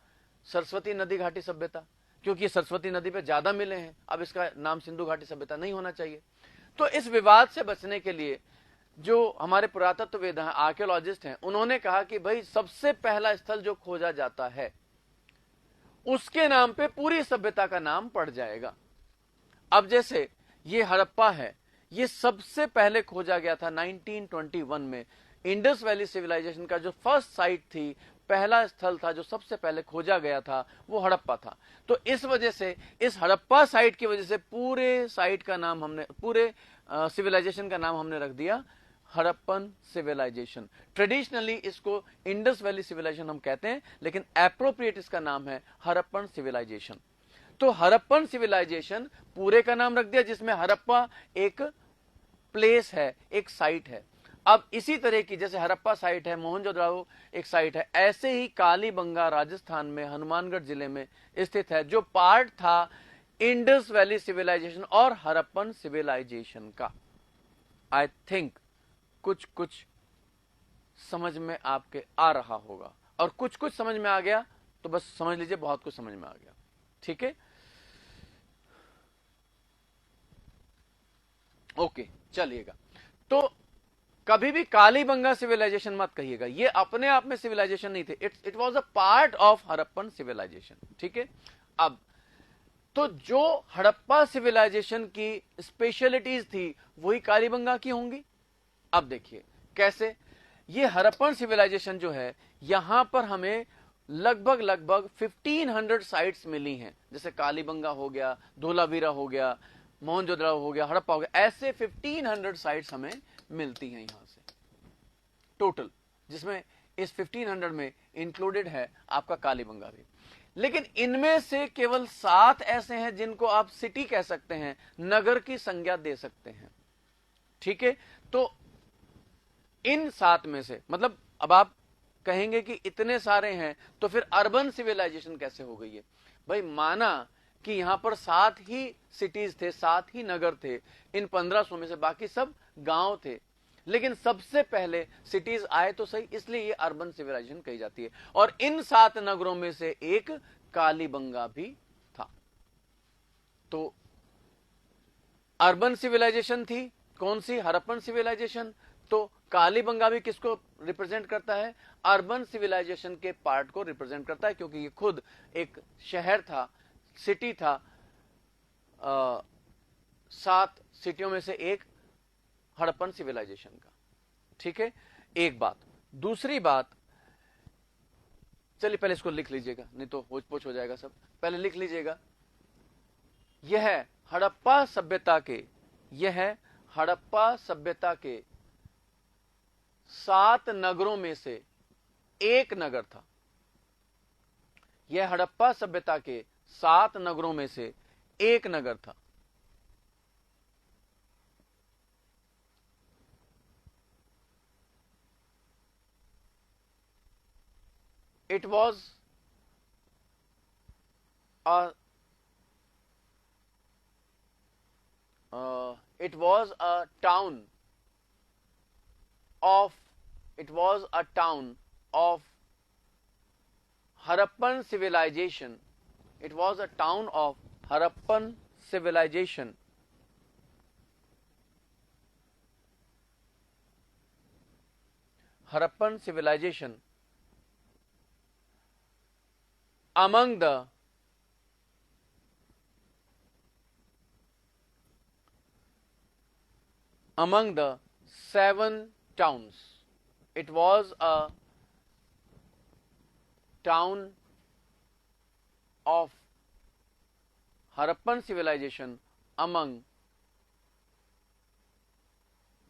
Speaker 1: सरस्वती नदी घाटी सभ्यता, क्योंकि सरस्वती नदी पे ज्यादा मिले हैं, अब इसका नाम सिंधु घाटी सभ्यता नहीं होना चाहिए। तो इस विवाद से बचने के लिए जो हमारे पुरातत्ववेद हैं, आर्कियोलॉजिस्ट हैं, उन्होंने कहा कि भाई सबसे पहला स्थल जो खोजा जाता है उसके नाम पे पूरी सभ्यता का नाम पड़ जाएगा। अब जैसे ये हड़प्पा है, ये सबसे पहले खोजा गया था 1921 में। इंडस वैली सिविलाइजेशन का जो फर्स्ट साइट थी, पहला स्थल था जो सबसे पहले खोजा गया था, वो हड़प्पा था। तो इस वजह से, इस हड़प्पा साइट की वजह से पूरे साइट का नाम हमने, पूरे सिविलाइजेशन का नाम हमने रख दिया हड़प्पन सिविलाइजेशन। ट्रेडिशनली इसको इंडस वैली सिविलाइजेशन हम कहते हैं, लेकिन एप्रोप्रिएट इसका नाम है हड़प्पन सिविलाइजेशन। तो हड़प्पन सिविलाइजेशन पूरे का नाम रख दिया, जिसमें हड़प्पा एक प्लेस है, एक साइट है। अब इसी तरह की जैसे हड़प्पा साइट है, मोहनजोदड़ो एक साइट है, ऐसे ही कालीबंगा राजस्थान में हनुमानगढ़ जिले में स्थित है, जो पार्ट था इंडस वैली सिविलाइजेशन और हड़प्पन सिविलाइजेशन का। आई थिंक कुछ कुछ समझ में आपके आ रहा होगा, और कुछ कुछ समझ में आ गया तो बस समझ लीजिए बहुत कुछ समझ में आ गया, ठीक है। ओके, चलिएगा। तो कभी भी कालीबंगा सिविलाइजेशन मत कहिएगा, ये अपने आप में सिविलाइजेशन नहीं थे, it was a part of Harappan civilization, ठीक है। अब तो जो हड़प्पा सिविलाइजेशन की स्पेशलिटीज थी वही कालीबंगा की होंगी। अब देखिए कैसे, ये हड़प्पन सिविलाइजेशन जो है, यहां पर हमें लगभग 1500 साइट्स मिली हैं। जैसे कालीबंगा हो गया, धोलावीरा हो गया, मोहनजोदड़ो हो गया, हड़प्पा हो गया, ऐसे 1500 साइट्स हमें मिलती हैं यहां से टोटल, जिसमें इस 1500 में इंक्लूडेड है आपका कालीबंगा भी। लेकिन इनमें से केवल 7 ऐसे हैं जिनको आप सिटी कह सकते हैं, नगर की संज्ञा दे सकते हैं, ठीक है। तो इन 7 में से, मतलब अब आप कहेंगे कि इतने सारे हैं तो फिर अर्बन सिविलाइजेशन कैसे हो गई है। भाई माना कि यहां पर 7 ही सिटीज थे, 7 ही नगर थे इन 1500 में से, बाकी सब गांव थे। लेकिन सबसे पहले सिटीज आए तो सही, इसलिए ये अर्बन सिविलाइजेशन कही जाती है। और इन 7 नगरों में से एक कालीबंगा भी था। तो अर्बन सिविलाइजेशन थी कौन सी? हड़प्पन सिविलाइजेशन। तो कालीबंगा भी किसको रिप्रेजेंट करता है? अर्बन सिविलाइजेशन के पार्ट को रिप्रेजेंट करता है, क्योंकि ये खुद एक शहर था, सिटी था, 7 सिटियों में से एक हड़प्पन सिविलाइजेशन का। ठीक है, एक बात। दूसरी बात, चलिए पहले इसको लिख लीजिएगा, नहीं तो होच पोच हो जाएगा सब। पहले लिख लीजिएगा, यह हड़प्पा सभ्यता के, यह हड़प्पा सभ्यता के 7 नगरों में से एक नगर था। यह हड़प्पा सभ्यता के 7 नगरों में से एक नगर था। It was a town of Harappan civilization. It was a town of Harappan civilization. Harappan civilization among the among the 7 towns. It was a town of Harappan civilization among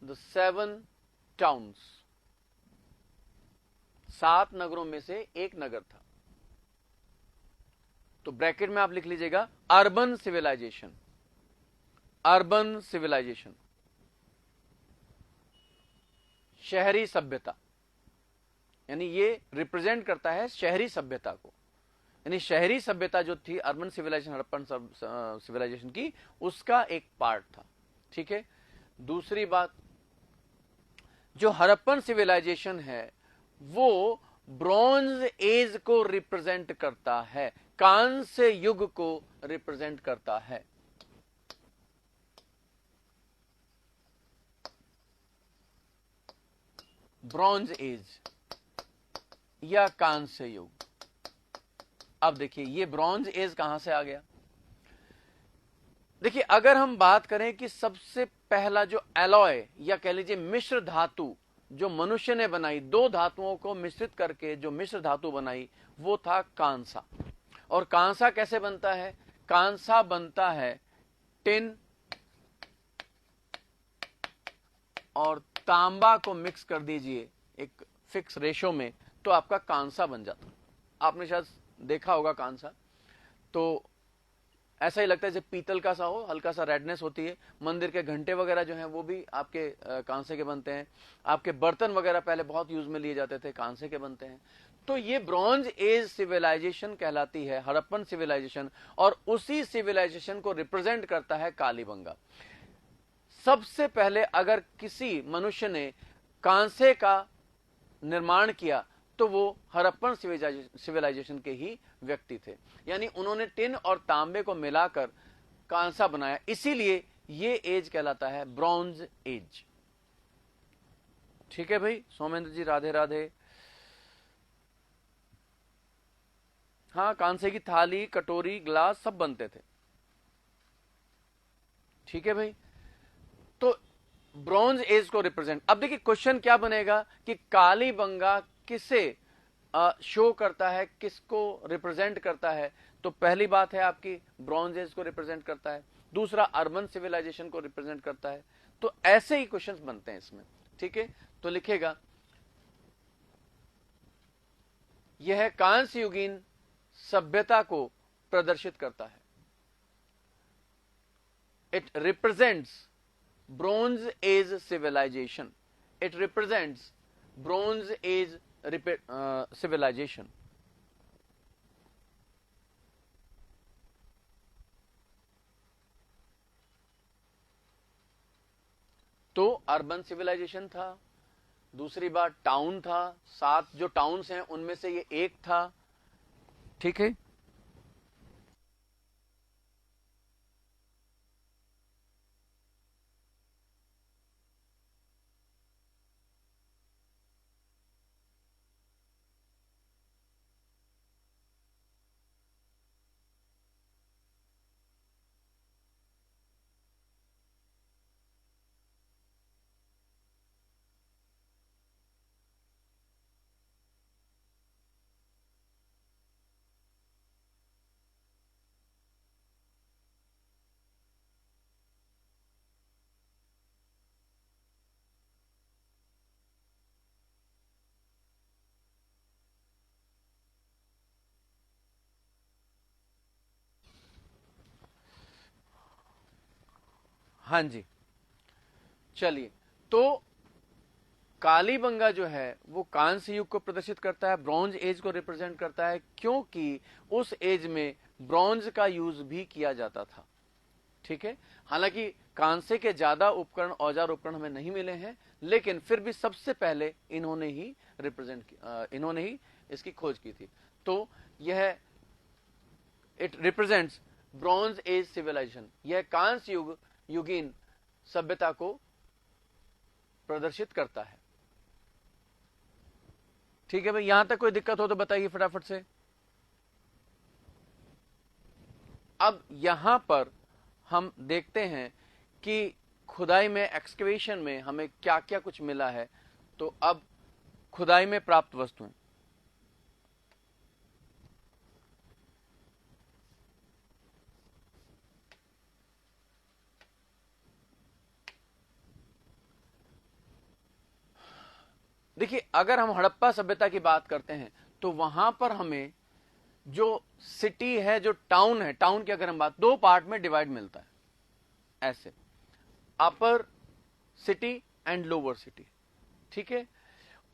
Speaker 1: the 7 towns. 7 नगरों में से एक नगर था। तो bracket में आप लिख लीजिएगा अर्बन सिविलाइजेशन। अर्बन सिविलाइजेशन, शहरी सभ्यता, यानी ये रिप्रेजेंट करता है शहरी सभ्यता को। यानी शहरी सभ्यता जो थी अर्बन सिविलाइजेशन, हड़प्पन सिविलाइजेशन की, उसका एक पार्ट था। ठीक है। दूसरी बात, जो हड़प्पन सिविलाइजेशन है वो ब्रॉन्ज एज को रिप्रेजेंट करता है, कांस्य युग को रिप्रेजेंट करता है। ब्रॉन्ज एज या कांस्य युग। अब देखिए ये ब्रॉन्ज एज कहां से आ गया? देखिए अगर हम बात करें कि सबसे पहला जो एलॉय या कह लीजिए मिश्र धातु जो मनुष्य ने बनाई, 2 धातुओं को मिश्रित करके जो मिश्र धातु बनाई, वो था कांसा। और कांसा कैसे बनता है? कांसा बनता है टिन और तांबा को मिक्स कर दीजिए एक फिक्स रेशो में, तो आपका कांसा बन जाता। आपने शायद देखा होगा कांसा, तो ऐसा ही लगता है जैसे पीतल का सा हो, हल्का सा रेडनेस होती है। मंदिर के घंटे वगैरह जो हैं वो भी आपके कांसे के बनते हैं। आपके बर्तन वगैरह पहले बहुत यूज में लिए जाते थे, कांसे के बनते हैं। तो ये ब्रॉन्ज एज सिविलाइजेशन कहलाती है, हड़प्पन सिविलाइजेशन, और उसी सिविलाइजेशन को रिप्रेजेंट करता है कालीबंगा। सबसे पहले अगर किसी मनुष्य ने कांसे का निर्माण किया तो वो हड़प्पन सिविलाइजेशन के ही व्यक्ति थे। यानी उन्होंने टिन और तांबे को मिलाकर कांसा बनाया, इसीलिए ये एज कहलाता है ब्रॉन्ज एज। ठीक है भाई, सोमेंद्र जी राधे राधे। हाँ, कांसे की थाली, कटोरी, ग्लास सब बनते थे। ठीक है भाई, तो ब्रॉन्ज एज को रिप्रेजेंट। अब देखिए क्वेश्चन क्या बनेगा कि कालीबंगा किसे शो करता है, किसको रिप्रेजेंट करता है? तो पहली बात है आपकी ब्रॉन्ज एज को रिप्रेजेंट करता है, दूसरा अर्बन सिविलाइजेशन को रिप्रेजेंट करता है। तो ऐसे ही क्वेश्चंस बनते हैं इसमें। ठीक है, तो लिखेगा यह कांस्य युगीन सभ्यता को प्रदर्शित करता है। It represents Bronze Age civilization. It represents Bronze Age civilization. तो अर्बन सिविलाइजेशन था, दूसरी बात टाउन था, 7 जो टाउन्स हैं उनमें से ये एक था। ठीक है, हाँ जी। चलिए, तो कालीबंगा जो है वो कांस्य युग को प्रदर्शित करता है, ब्रॉन्ज एज को रिप्रेजेंट करता है, क्योंकि उस एज में ब्रॉन्ज का यूज भी किया जाता था। ठीक है, हालांकि कांसे के ज्यादा उपकरण, औजार उपकरण हमें नहीं मिले हैं, लेकिन फिर भी सबसे पहले इन्होंने ही इन्होंने ही इसकी खोज की थी। तो यह it represents bronze age civilization, यह कांस्य युग युगीन सभ्यता को प्रदर्शित करता है। ठीक है भाई, यहां तक कोई दिक्कत हो तो बताइए फटाफट से। अब यहां पर हम देखते हैं कि खुदाई में, एक्सकेवेशन में हमें क्या क्या कुछ मिला है। तो अब खुदाई में प्राप्त वस्तुएं, देखिए अगर हम हड़प्पा सभ्यता की बात करते हैं तो वहां पर हमें जो सिटी है, जो टाउन है, टाउन की अगर हम बात, 2 पार्ट में डिवाइड मिलता है ऐसे, अपर सिटी एंड लोअर सिटी। ठीक है,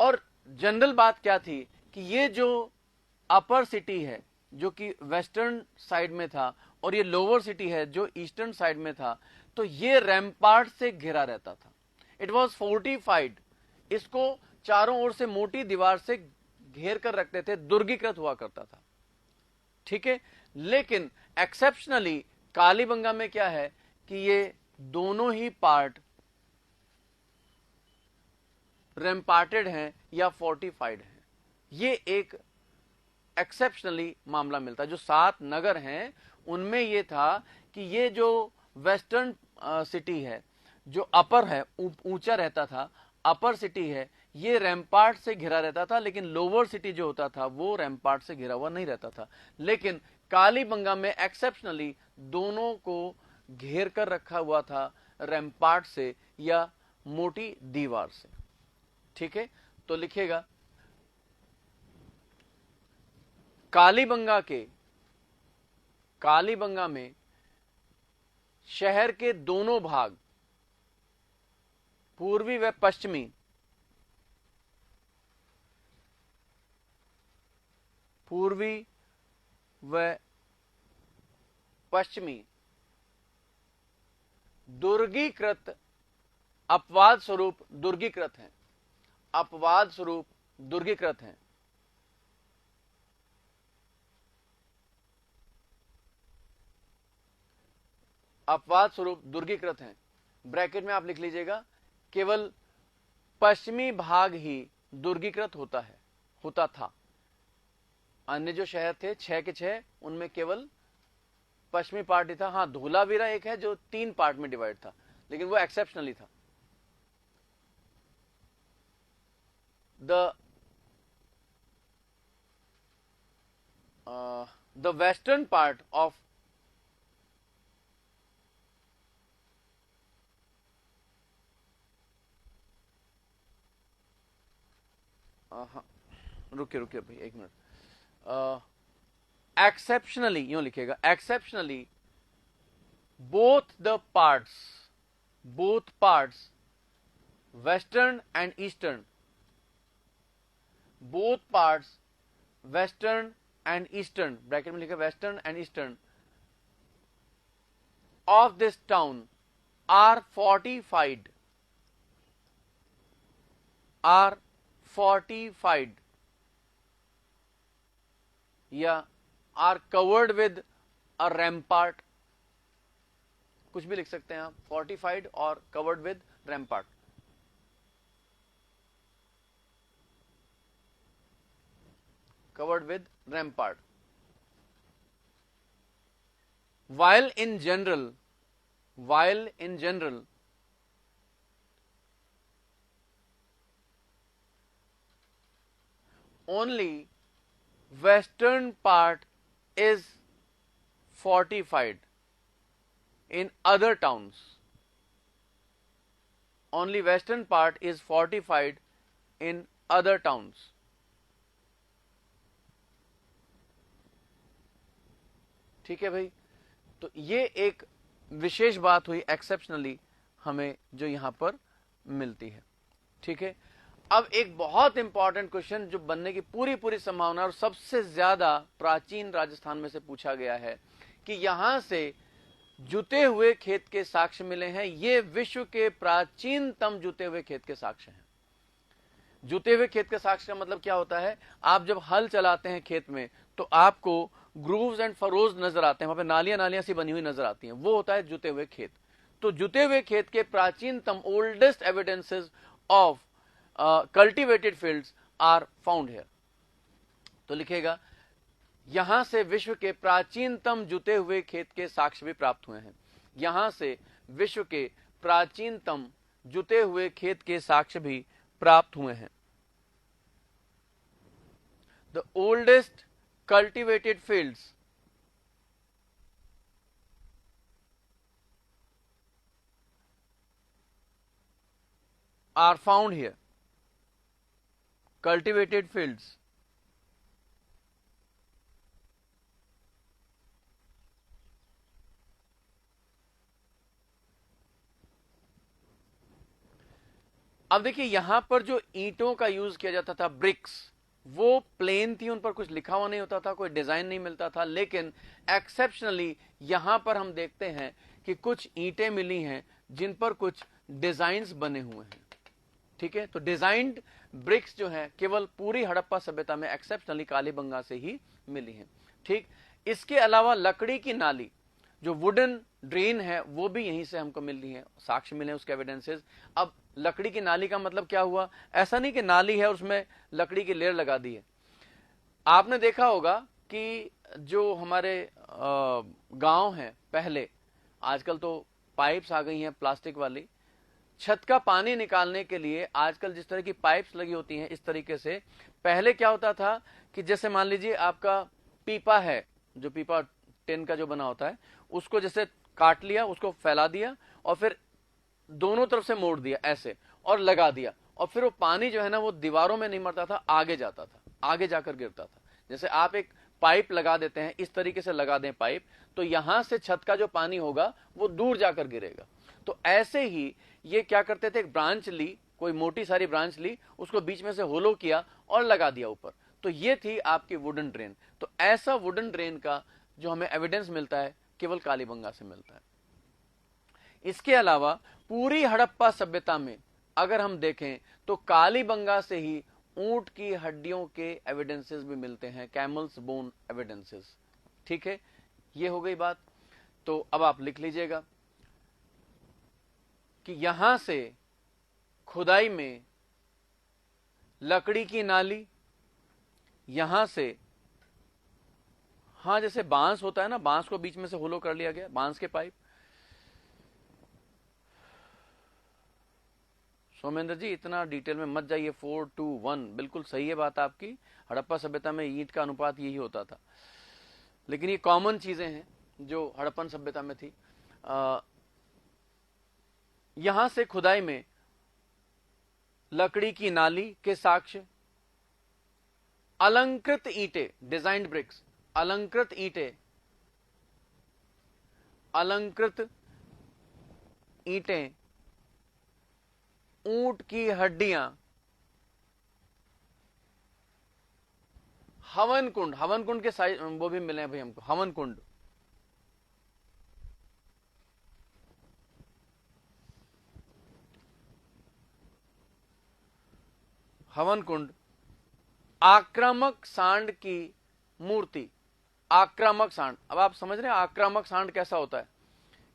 Speaker 1: और जनरल बात क्या थी कि ये जो अपर सिटी है जो कि वेस्टर्न साइड में था, और ये लोअर सिटी है जो ईस्टर्न साइड में था, तो ये रैम्पार्ट से घिरा रहता था। इट वॉज फोर्टिफाइड, इसको चारों ओर से मोटी दीवार से घेर कर रखते थे, दुर्गीकृत हुआ करता था। ठीक है, लेकिन एक्सेप्शनली कालीबंगा में क्या है कि ये दोनों ही पार्ट रैम्पार्टेड हैं या फोर्टिफाइड हैं। ये एक एक्सेप्शनली मामला मिलता है। जो 7 नगर हैं उनमें ये था कि ये जो वेस्टर्न सिटी है, जो अपर है, ऊंचा रहता था, अपर सिटी है, ये रैम्पार्ट से घिरा रहता था, लेकिन लोअर सिटी जो होता था वो रैम्पार्ट से घिरा हुआ नहीं रहता था। लेकिन कालीबंगा में एक्सेप्शनली दोनों को घेर कर रखा हुआ था रैम्पार्ट से या मोटी दीवार से। ठीक है, तो लिखिएगा कालीबंगा में शहर के दोनों भाग, पूर्वी व पश्चिमी, पूर्वी व पश्चिमी दुर्गीकृत, अपवाद स्वरूप दुर्गीकृत हैं, अपवाद स्वरूप दुर्गीकृत हैं। अपवाद स्वरूप दुर्गीकृत हैं, ब्रैकेट में आप लिख लीजिएगा, केवल पश्चिमी भाग ही दुर्गीकृत होता था। अन्य जो शहर थे 6 के 6, उनमें केवल पश्चिमी पार्ट ही था। हाँ, धोलावीरा एक है जो 3 पार्ट में डिवाइड था, लेकिन वो एक्सेप्शनली था। द वेस्टर्न पार्ट ऑफ रुकिए रुकिए भाई, एक मिनट। एक्सेप्शनली यूं लिखेगा, exceptionally both the parts, both parts, western and eastern, both parts, western and eastern, bracket में लिखा western and eastern of this town are fortified, are fortified या are covered with a rampart, कुछ भी लिख सकते हैं आप, फोर्टिफाइड और covered with rampart. Covered with rampart. while in general only western part is fortified in other towns, only western part is fortified in other towns। ठीक है भाई, तो ये एक विशेष बात हुई एक्सेप्शनली हमें जो यहां पर मिलती है। ठीक है, अब एक बहुत इंपॉर्टेंट क्वेश्चन जो बनने की पूरी पूरी संभावना और सबसे ज्यादा प्राचीन राजस्थान में से पूछा गया है कि यहां से जुते हुए खेत के साक्ष्य मिले हैं। ये विश्व के प्राचीनतम जुते हुए खेत के साक्ष्य हैं। जुते हुए खेत के साक्ष्य का मतलब क्या होता है, आप जब हल चलाते हैं खेत में तो आपको ग्रूव्स एंड फरोज नजर आते हैं, वहां पे नालियां नालियां सी बनी हुई नजर आती हैं, वो होता है जुते हुए खेत। तो जुते हुए खेत के प्राचीनतम oldest evidences of cultivated fields are found here. तो लिखेगा यहां से विश्व के प्राचीनतम जुते हुए खेत के साक्ष्य भी प्राप्त हुए हैं। यहां से विश्व के प्राचीनतम जुते हुए खेत के साक्ष्य भी प्राप्त हुए हैं। The oldest cultivated fields are found here। cultivated fields अब देखिए यहां पर जो ईंटों का यूज किया जाता था, ब्रिक्स, वो प्लेन थी, उन पर कुछ लिखा हुआ नहीं होता था, कोई डिजाइन नहीं मिलता था। लेकिन एक्सेप्शनली यहां पर हम देखते हैं कि कुछ ईंटें मिली हैं जिन पर कुछ डिजाइन्स बने हुए हैं। ठीक है, तो डिजाइन्ड ब्रिक्स जो हैं केवल पूरी हड़प्पा सभ्यता में एक्सेप्शनली कालीबंगा से ही मिली हैं। ठीक, इसके अलावा लकड़ी की नाली जो वुडन ड्रेन है वो भी यहीं से हमको मिल रही है, साक्ष्य मिले उसके एविडेंसेस। अब लकड़ी की नाली का मतलब क्या हुआ, ऐसा नहीं कि नाली है उसमें लकड़ी की लेयर लगा दी है। आपने देखा होगा कि जो हमारे गांव हैं पहले, आजकल तो पाइप्स आ गई हैं प्लास्टिक वाली, छत का पानी निकालने के लिए आजकल जिस तरह की पाइप्स लगी होती हैं इस तरीके से, पहले क्या होता था कि जैसे मान लीजिए आपका पीपा है, जो पीपा टिन का जो बना होता है, उसको जैसे काट लिया, उसको फैला दिया और फिर दोनों तरफ से मोड़ दिया ऐसे और लगा दिया, और फिर वो पानी जो है ना वो दीवारों में नहीं मरता था, आगे जाता था, आगे जाकर गिरता था। जैसे आप एक पाइप लगा देते हैं, इस तरीके से लगा दें पाइप, तो यहां से छत का जो पानी होगा वो दूर जाकर गिरेगा। तो ऐसे ही ये क्या करते थे, एक ब्रांच ली, कोई मोटी सारी ब्रांच ली, उसको बीच में से होलो किया और लगा दिया ऊपर, तो ये थी आपकी वुडन ड्रेन। तो ऐसा वुडन ड्रेन का जो हमें एविडेंस मिलता है केवल कालीबंगा से मिलता है। इसके अलावा पूरी हड़प्पा सभ्यता में अगर हम देखें तो कालीबंगा से ही ऊंट की हड्डियों के एविडेंसेस भी मिलते हैं, कैमल्स बोन एविडेंसेस। ठीक है, ये हो गई बात। तो अब आप लिख लीजिएगा कि यहां से खुदाई में लकड़ी की नाली, यहां से, हाँ जैसे बांस होता है ना, बांस को बीच में से होलो कर लिया गया, बांस के पाइप। सोमेंद्र जी इतना डिटेल में मत जाइए, 4:1 बिल्कुल सही है बात आपकी, हड़प्पा सभ्यता में ईंट का अनुपात यही होता था। लेकिन ये कॉमन चीजें हैं जो हड़प्पन सभ्यता में थी। यहां से खुदाई में लकड़ी की नाली के साक्ष्य, अलंकृत ईंटें, डिजाइन्ड ब्रिक्स, अलंकृत ईंटें, अलंकृत ईंटें, ऊंट की हड्डियां, हवन कुंड, हवन कुंड के साइज वो भी मिले हैं भाई हमको, हवन कुंड, हवन कुंड, आक्रामक सांड की मूर्ति। आक्रामक सांड, अब आप समझ रहे हैं आक्रामक सांड कैसा होता है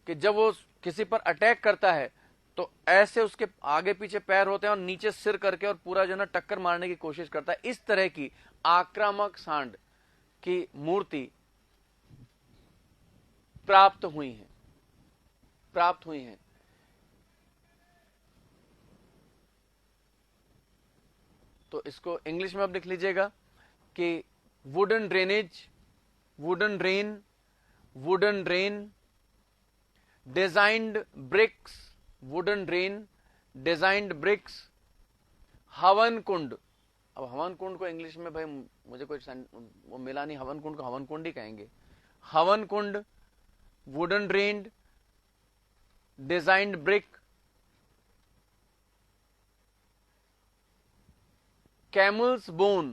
Speaker 1: कि जब वो किसी पर अटैक करता है तो ऐसे उसके आगे पीछे पैर होते हैं और नीचे सिर करके और पूरा जो ना टक्कर मारने की कोशिश करता है। इस तरह की आक्रामक सांड की मूर्ति प्राप्त हुई है, प्राप्त हुई है। तो इसको इंग्लिश में अब लिख लीजिएगा कि wooden drainage, wooden drain, wooden drain, designed bricks, wooden drain, designed bricks, हवन कुंड। अब हवन कुंड को इंग्लिश में भाई मुझे कोई वो मिला नहीं, हवन कुंड को हवन कुंड ही कहेंगे। हवन कुंड, wooden drained, designed brick, camels bone,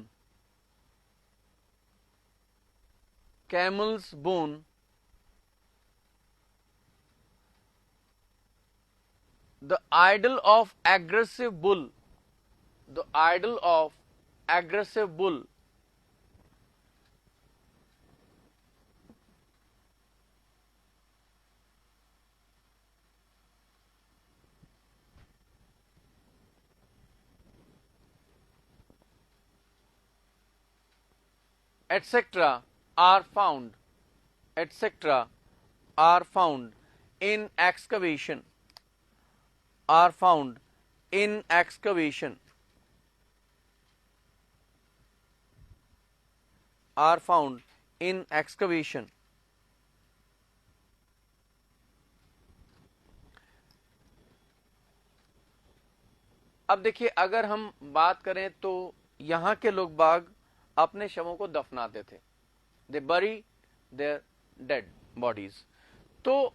Speaker 1: camels bone, the idol of aggressive bull, the idol of aggressive bull, etc. are found, etc. are found in excavation, are found in excavation, are found in excavation. अब देखिए अगर हम बात करें तो यहां के लोग बाग अपने शवों को दफनाते थे, दे बरी देयर डेड बॉडीज। तो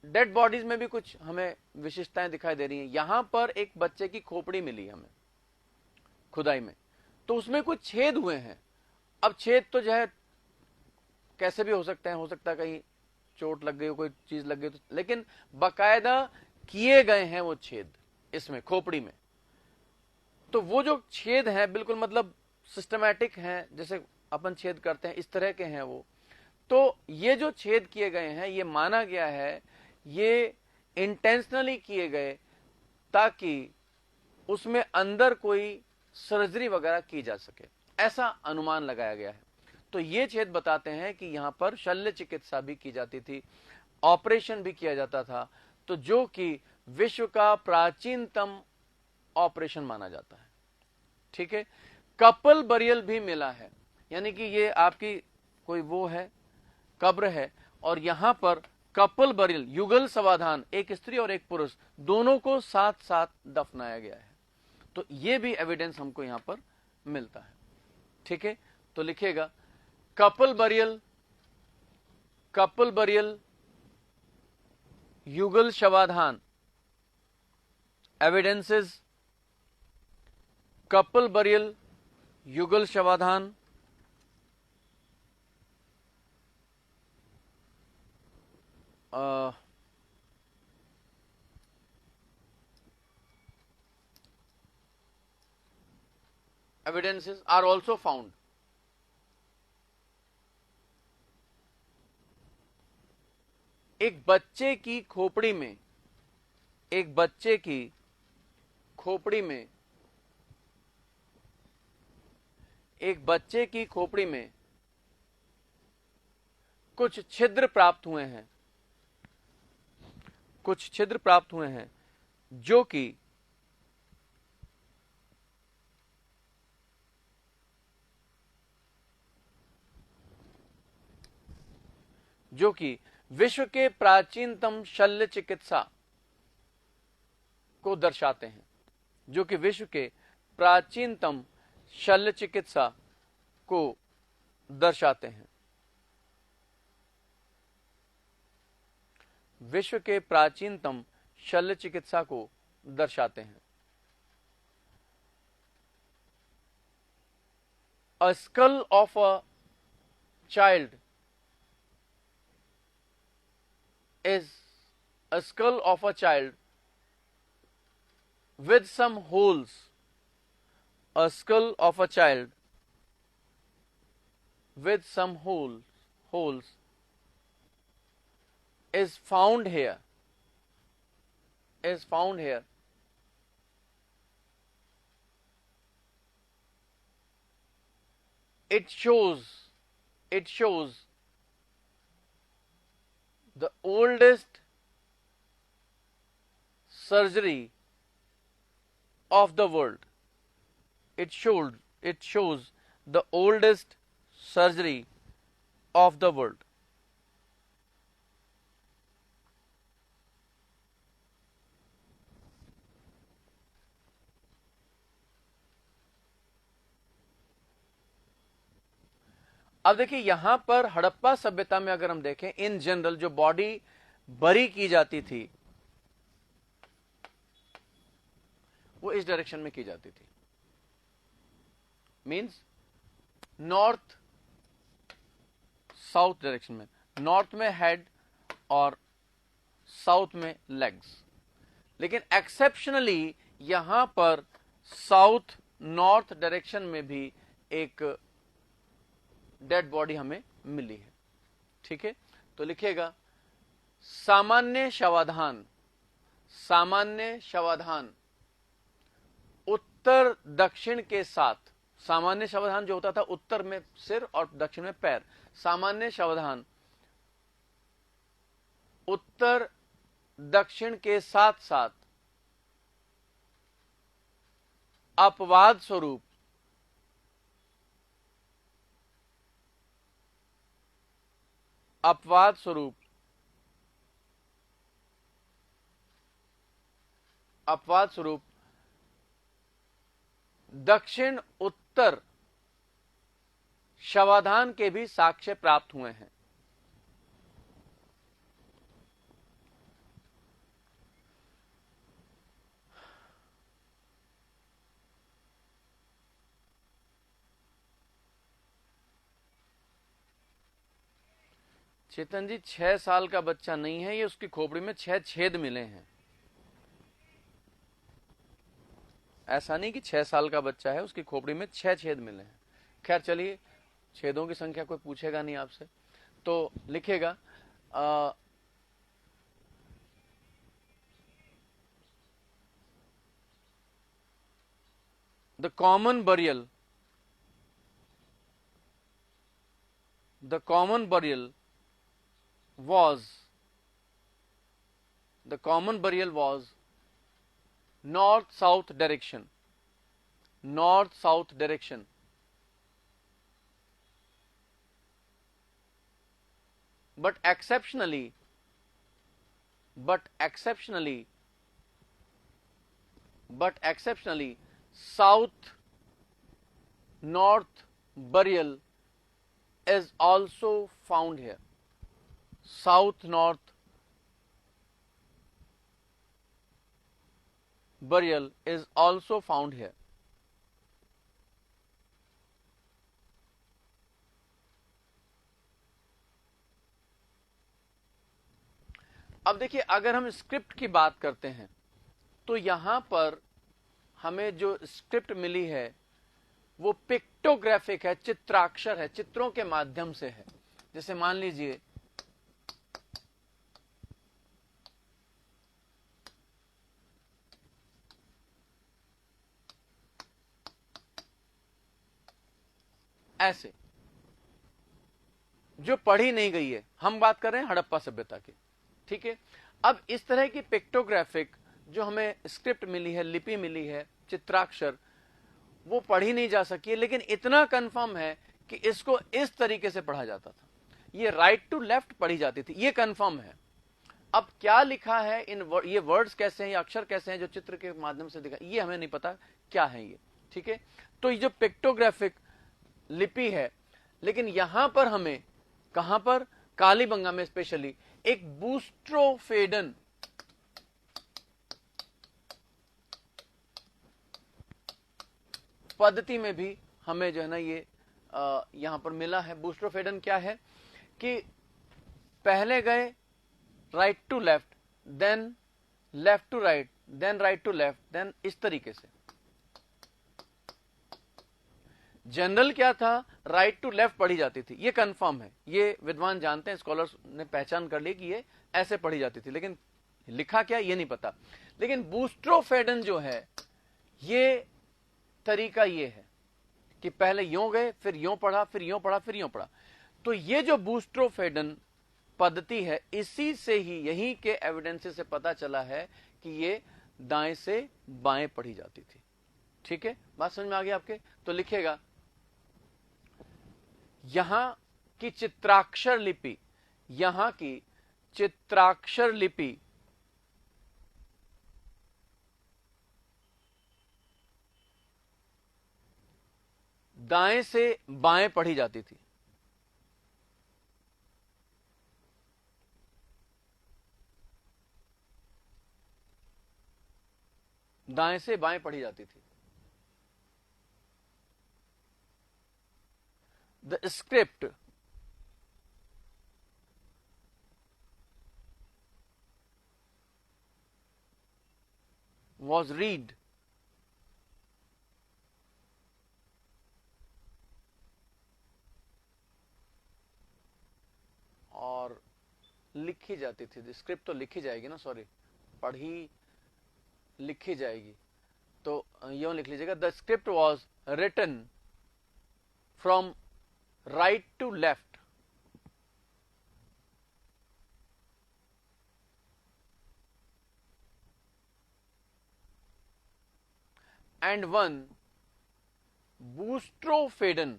Speaker 1: डेड बॉडीज में भी कुछ हमें विशिष्टताएं दिखाई दे रही हैं। यहां पर एक बच्चे की खोपड़ी मिली हमें खुदाई में, तो उसमें कुछ छेद हुए हैं। अब छेद तो जो है कैसे भी हो सकते हैं, हो सकता है कहीं चोट लग गई हो, कोई चीज लग गई तो, लेकिन बाकायदा किए गए हैं वो छेद इसमें खोपड़ी में। तो वो जो छेद हैं बिल्कुल मतलब सिस्टमैटिक हैं, जैसे अपन छेद करते हैं इस तरह के हैं वो। तो ये जो छेद किए गए हैं ये माना गया है ये इंटेंशनली किए गए ताकि उसमें अंदर कोई सर्जरी वगैरह की जा सके, ऐसा अनुमान लगाया गया है। तो ये छेद बताते हैं कि यहां पर शल्य चिकित्सा भी की जाती थी, ऑपरेशन भी किया जाता था, तो जो कि विश्व का प्राचीनतम ऑपरेशन माना जाता है। ठीक है, कपल बरियल भी मिला है, यानी कि ये आपकी कोई वो है कब्र है और यहां पर कपल बरियल युगल समाधान, एक स्त्री और एक पुरुष दोनों को साथ साथ दफनाया गया है। तो ये भी एविडेंस हमको यहां पर मिलता है। ठीक है, तो लिखिएगा कपल बरियल, कपल बरियल, युगल शवाधान, एविडेंसेस, कपल बरियल, युगल शवाधान, evidences are also found. एक बच्चे की खोपड़ी में, एक बच्चे की खोपड़ी में, एक बच्चे की खोपड़ी में कुछ छिद्र प्राप्त हुए हैं, कुछ छिद्र प्राप्त हुए हैं जो कि विश्व के प्राचीनतम शल्य चिकित्सा को दर्शाते हैं, जो कि विश्व के प्राचीनतम शल्य चिकित्सा को दर्शाते हैं, विश्व के प्राचीनतम शल्य चिकित्सा को दर्शाते हैं। A skull of a child is a skull of a child with some holes, a skull of a child with some holes is found here, it shows the oldest surgery of the world. It shows the oldest surgery of the world. अब देखिए यहां पर हड़प्पा सभ्यता में अगर हम देखें, in general जो बॉडी बरी की जाती थी वो इस डायरेक्शन में की जाती थी, मींस नॉर्थ साउथ डायरेक्शन में, नॉर्थ में हेड और साउथ में लेग्स। लेकिन एक्सेप्शनली यहां पर साउथ नॉर्थ डायरेक्शन में भी एक डेड बॉडी हमें मिली है। ठीक है, तो लिखिएगा सामान्य शवाधान उत्तर दक्षिण के साथ, सामान्य शवाधान जो होता था उत्तर में सिर और दक्षिण में पैर, सामान्य शवाधान उत्तर दक्षिण के साथ साथ अपवाद स्वरूप दक्षिण उत्तर शवाधान के भी साक्ष्य प्राप्त हुए हैं। चेतन जी 6 साल का बच्चा नहीं है, ये उसकी खोपड़ी में 6 छेद मिले हैं। ऐसा नहीं कि 6 साल का बच्चा है उसकी खोपड़ी में 6 छेद मिले हैं। खैर चलिए, छेदों की संख्या कोई पूछेगा नहीं आपसे, तो लिखेगा the common burial was north-south direction, but exceptionally south north burial is also found here. South north burial is also found here. अब देखिए अगर हम स्क्रिप्ट की बात करते हैं तो यहां पर हमें जो स्क्रिप्ट मिली है वो पिक्टोग्राफिक है, चित्राक्षर है, चित्रों के माध्यम से है। जैसे मान लीजिए ऐसे, जो पढ़ी नहीं गई है, हम बात कर रहे हैं हड़प्पा सभ्यता की। ठीक है, अब इस तरह की पिक्टोग्राफिक जो हमें स्क्रिप्ट मिली है, लिपि मिली है, चित्राक्षर, वो पढ़ी नहीं जा सकी है, लेकिन इतना कंफर्म है कि इसको इस तरीके से पढ़ा जाता था, ये राइट टू लेफ्ट पढ़ी जाती थी, ये कंफर्म है। अब क्या लिखा है ये वर्ड्स कैसे हैं, ये अक्षर कैसे हैं जो चित्र के माध्यम से दिखा, ये हमें नहीं पता क्या है ये। ठीक है, तो ये जो पिक्टोग्राफिक लिपि है, लेकिन यहां पर हमें, कहां पर, कालीबंगा में स्पेशली एक बूस्ट्रोफेडन पद्धति में भी हमें जो है ना ये यहां पर मिला है। बूस्ट्रोफेडन क्या है कि पहले गए right to left, then left to right, then right to left, then इस तरीके से। जनरल क्या था, राइट टू लेफ्ट पढ़ी जाती थी, ये कंफर्म है, ये विद्वान जानते हैं, स्कॉलर्स ने पहचान कर ली कि ये ऐसे पढ़ी जाती थी, लेकिन लिखा क्या ये नहीं पता। लेकिन बूस्ट्रोफेडन जो है, ये तरीका ये है कि पहले यूं गए, फिर यूं पढ़ा, फिर यूं पढ़ा, फिर यूं पढ़ा। तो ये जो बूस्ट्रोफेडन पद्धति है, इसी से ही, यहीं के एविडेंसेस से पता चला है कि ये दाएं से बाएं पढ़ी जाती थी। ठीक है, बात समझ में आ गई आपके? तो लिखेगा यहां की चित्राक्षर लिपि, यहां की चित्राक्षर लिपि दाएं से बाएं पढ़ी जाती थी। दाएं से बाएं पढ़ी जाती थी। द स्क्रिप्ट was read और लिखी जाती थी। स्क्रिप्ट तो लिखी जाएगी ना, सॉरी, पढ़ी लिखी जाएगी, तो यूं लिख लीजिएगा, the script was written from right to left and one Boustrophaedon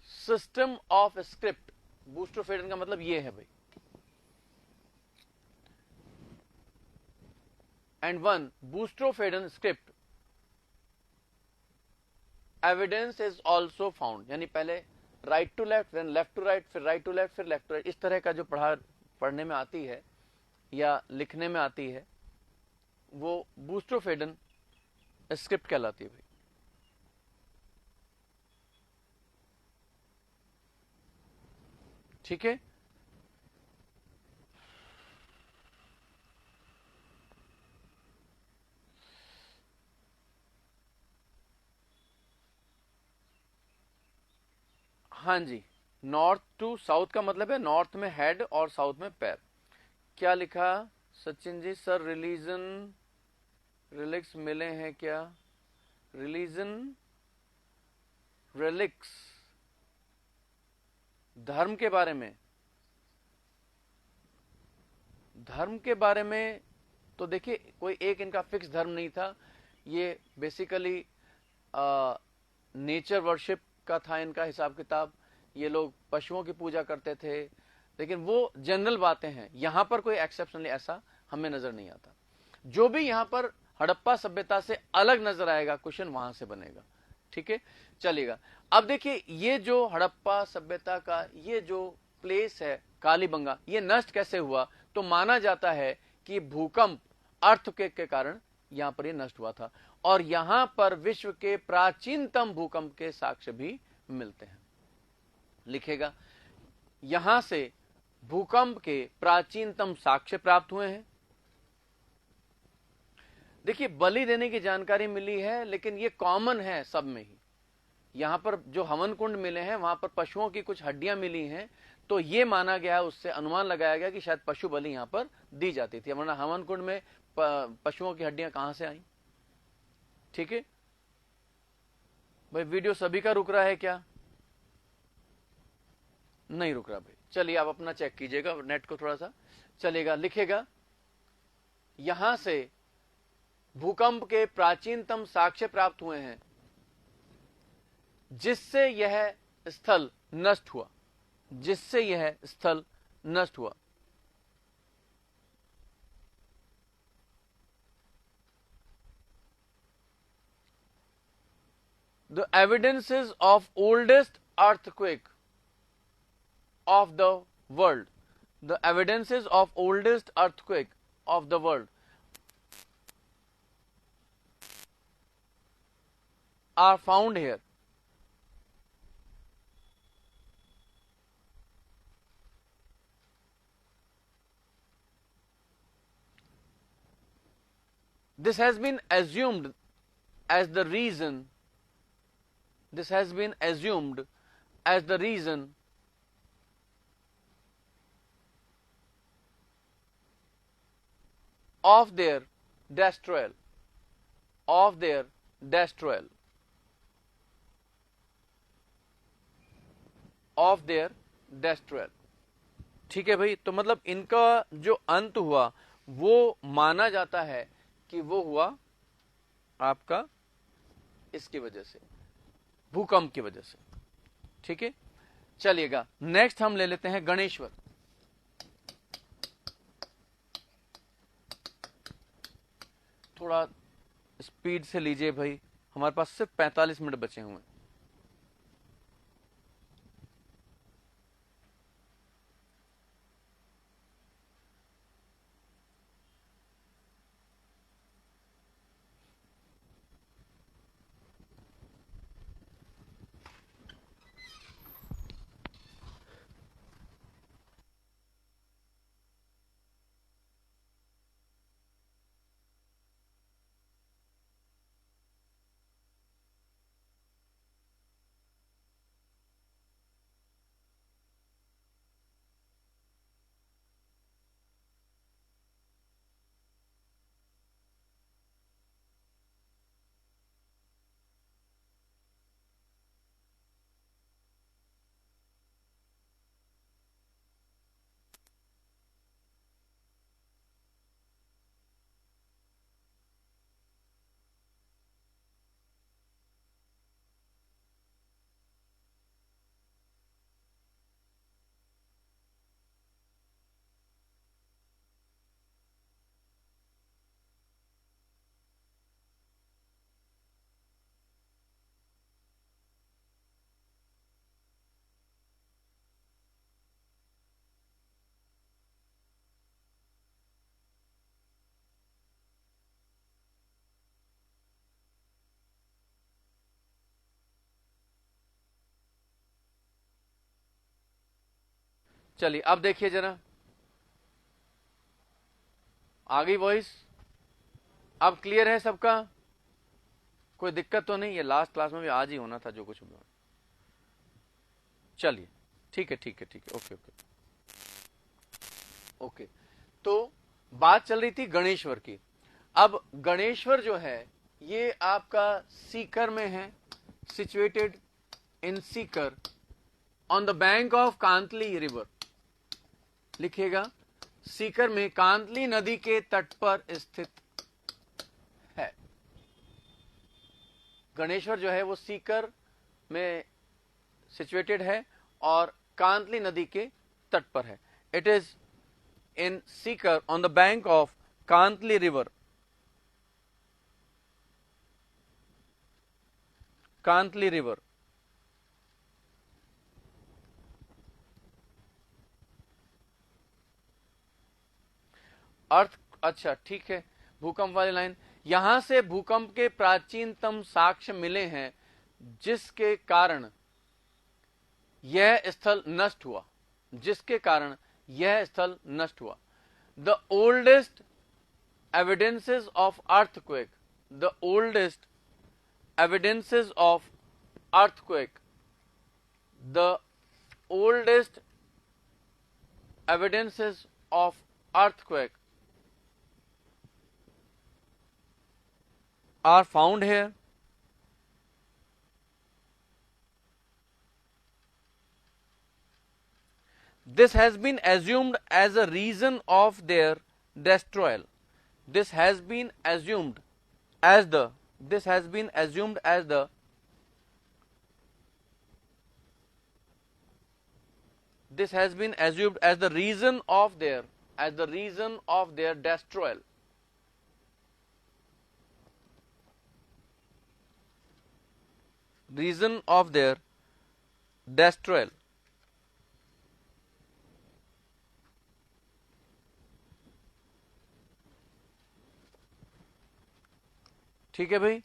Speaker 1: system of script. Boustrophedon का मतलब ये है भाई, and one boustrophedon script evidence is also found, यानी पहले right to left, then left to right, फिर राइट टू लेफ्ट, फिर left to right, इस तरह का जो पढ़ने में आती है या लिखने में आती है, वो बूस्ट्रोफेडन स्क्रिप्ट कहलाती है भाई। ठीक है, हाँ जी, नॉर्थ टू साउथ का मतलब है नॉर्थ में हेड और साउथ में पैर। क्या लिखा Sachin ji? Sir religion relics मिले हैं क्या? रिलीजन रिलिक्स धर्म के बारे में, धर्म के बारे में तो देखिए कोई एक इनका फिक्स धर्म नहीं था, ये बेसिकली नेचर वर्शिप का था इनका हिसाब किताब। ये लोग पशुओं की पूजा करते थे, लेकिन वो जनरल बातें हैं, यहां पर कोई एक्सेप्शनली ऐसा हमें नजर नहीं आता। जो भी यहां पर हड़प्पा सभ्यता से अलग नजर आएगा क्वेश्चन वहां से बनेगा। ठीक है, चलेगा। अब देखिए ये जो हड़प्पा सभ्यता का ये जो प्लेस है कालीबंगा, ये नष्ट कैसे हुआ? तो माना जाता है कि भूकंप, अर्थक्वेक के कारण यहां पर ये नष्ट हुआ था, और यहां पर विश्व के प्राचीनतम भूकंप के साक्ष्य भी मिलते हैं। लिखेगा यहां से भूकंप के प्राचीनतम साक्ष्य प्राप्त हुए हैं। देखिए बलि देने की जानकारी मिली है, लेकिन ये कॉमन है सब में ही। यहां पर जो हवन कुंड मिले हैं वहां पर पशुओं की कुछ हड्डियां मिली हैं, तो ये माना गया, उससे अनुमान लगाया गया कि शायद पशु बलि यहां पर दी जाती थी, वरना हवन कुंड में पशुओं की हड्डियां कहां से आई? ठीक है भाई, वीडियो सभी का रुक रहा है क्या? नहीं रुक रहा भाई, चलिए आप अपना चेक कीजिएगा नेट को थोड़ा सा, चलेगा। लिखेगा यहां से भूकंप के प्राचीनतम साक्ष्य प्राप्त हुए हैं, जिससे यह स्थल नष्ट हुआ, जिससे यह स्थल नष्ट हुआ। The evidences of oldest earthquake of the world, the evidences of oldest earthquake of the world are found here. this has been assumed as the reason, this has been assumed as the reason of their destruyal, of their destruyal, of their destruyal। ठीक है भाई, तो मतलब इनका जो अंत हुआ वो माना जाता है कि वो हुआ आपका इसकी वजह से, भूकंप की वजह से। ठीक है, चलिएगा नेक्स्ट हम ले लेते हैं गणेश्वर। थोड़ा स्पीड से लीजिए भाई, हमारे पास सिर्फ 45 मिनट बचे हुए हैं। चलिए अब देखिए जरा, आ गई वॉइस? अब क्लियर है सबका? कोई दिक्कत तो नहीं? ये लास्ट क्लास में भी आज ही होना था जो कुछ भी। चलिए ठीक है ठीक है ठीक है, ओके ओके ओके। तो बात चल रही थी गणेश्वर की। अब गणेश्वर जो है ये आपका सीकर में है, situated in Sikar on the bank of Kantli river. लिखिएगा, सीकर में कांतली नदी के तट पर स्थित है। गणेश्वर जो है वो सीकर में सिचुएटेड है और कांतली नदी के तट पर है। It is in Sikar on the bank of Kantli river. Kantli river. अर्थ, अच्छा ठीक है, भूकंप वाली लाइन। यहां से भूकंप के प्राचीनतम साक्ष्य मिले हैं जिसके कारण यह स्थल नष्ट हुआ, जिसके कारण यह स्थल नष्ट हुआ। The oldest evidences of earthquake, the oldest evidences of earthquake, the oldest evidences of earthquake are found here. This has been assumed as a reason of their destruyal. This has been assumed as the, this has been assumed as the, this has been assumed as the reason of their, as the reason of their destruyal. Reason of their destruyal. ठीक है भाई?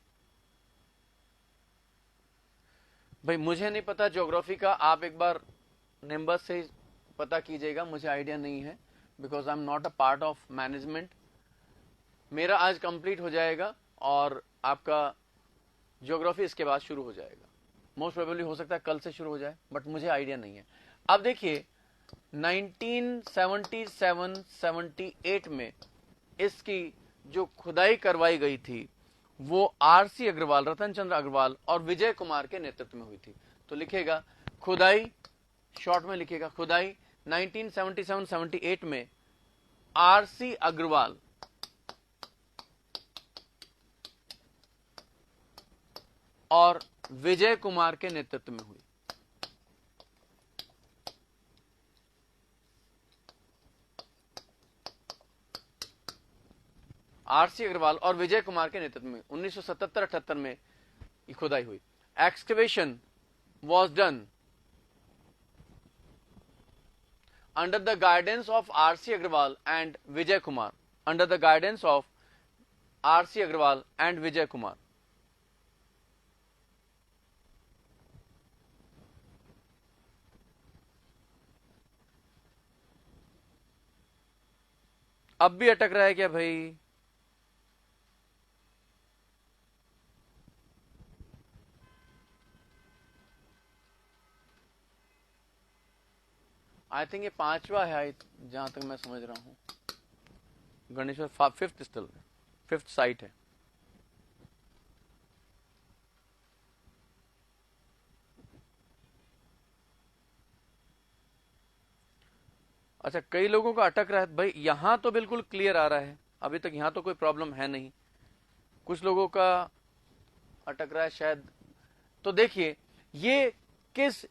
Speaker 1: भाई मुझे नहीं पता geography का, आप एक बार निम्बस से पता कीजिएगा, मुझे आइडिया नहीं है, because I am not a part of management. मेरा आज कंप्लीट हो जाएगा और आपका ज्योग्राफी इसके बाद शुरू हो जाएगा। मोस्ट प्रोबेबली हो सकता है कल से शुरू हो जाए, बट मुझे आइडिया नहीं है। अब देखिए 1977-78 में इसकी जो खुदाई करवाई गई थी वो आरसी अग्रवाल, रतन चंद्र अग्रवाल और विजय कुमार के नेतृत्व में हुई थी। तो लिखेगा खुदाई, शॉर्ट में लिखेगा खुदाई 1977-78 में आरसी अग्रवाल और विजय कुमार के नेतृत्व में हुई। आरसी अग्रवाल और विजय कुमार के नेतृत्व में 1977-78 में खुदाई हुई। Excavation was done under the guidance of R.C. Agrawal and Vijay Kumar. Under the guidance of R.C. Agrawal and Vijay Kumar. अब भी अटक रहा है क्या भाई? आई थिंक ये 5वां है जहां तक मैं समझ रहा हूं। Ganeshwar 5th still, 5th site है। अच्छा, कई लोगों का अटक रहा है भाई। यहां तो बिल्कुल क्लियर आ रहा है, अभी तक यहां तो कोई प्रॉब्लम है नहीं। कुछ लोगों का अटक रहा है शायद। तो देखिए ये किस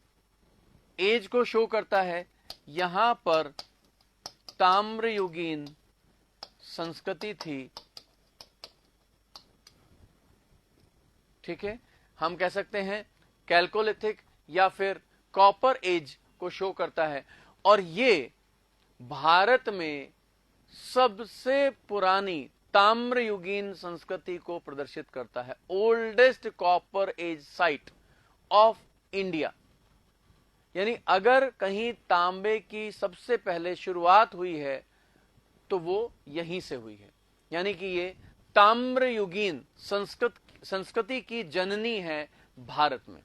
Speaker 1: एज को शो करता है। यहां पर ताम्रयुगीन संस्कृति थी, ठीक है। हम कह सकते हैं कैल्कोलिथिक या फिर कॉपर एज को शो करता है। और ये भारत में सबसे पुरानी ताम्रयुगीन संस्कृति को प्रदर्शित करता है। Oldest copper age site of India. यानी अगर कहीं तांबे की सबसे पहले शुरुआत हुई है तो वो यहीं से हुई है। यानी कि ये ताम्रयुगीन संस्कृति की जननी है भारत में।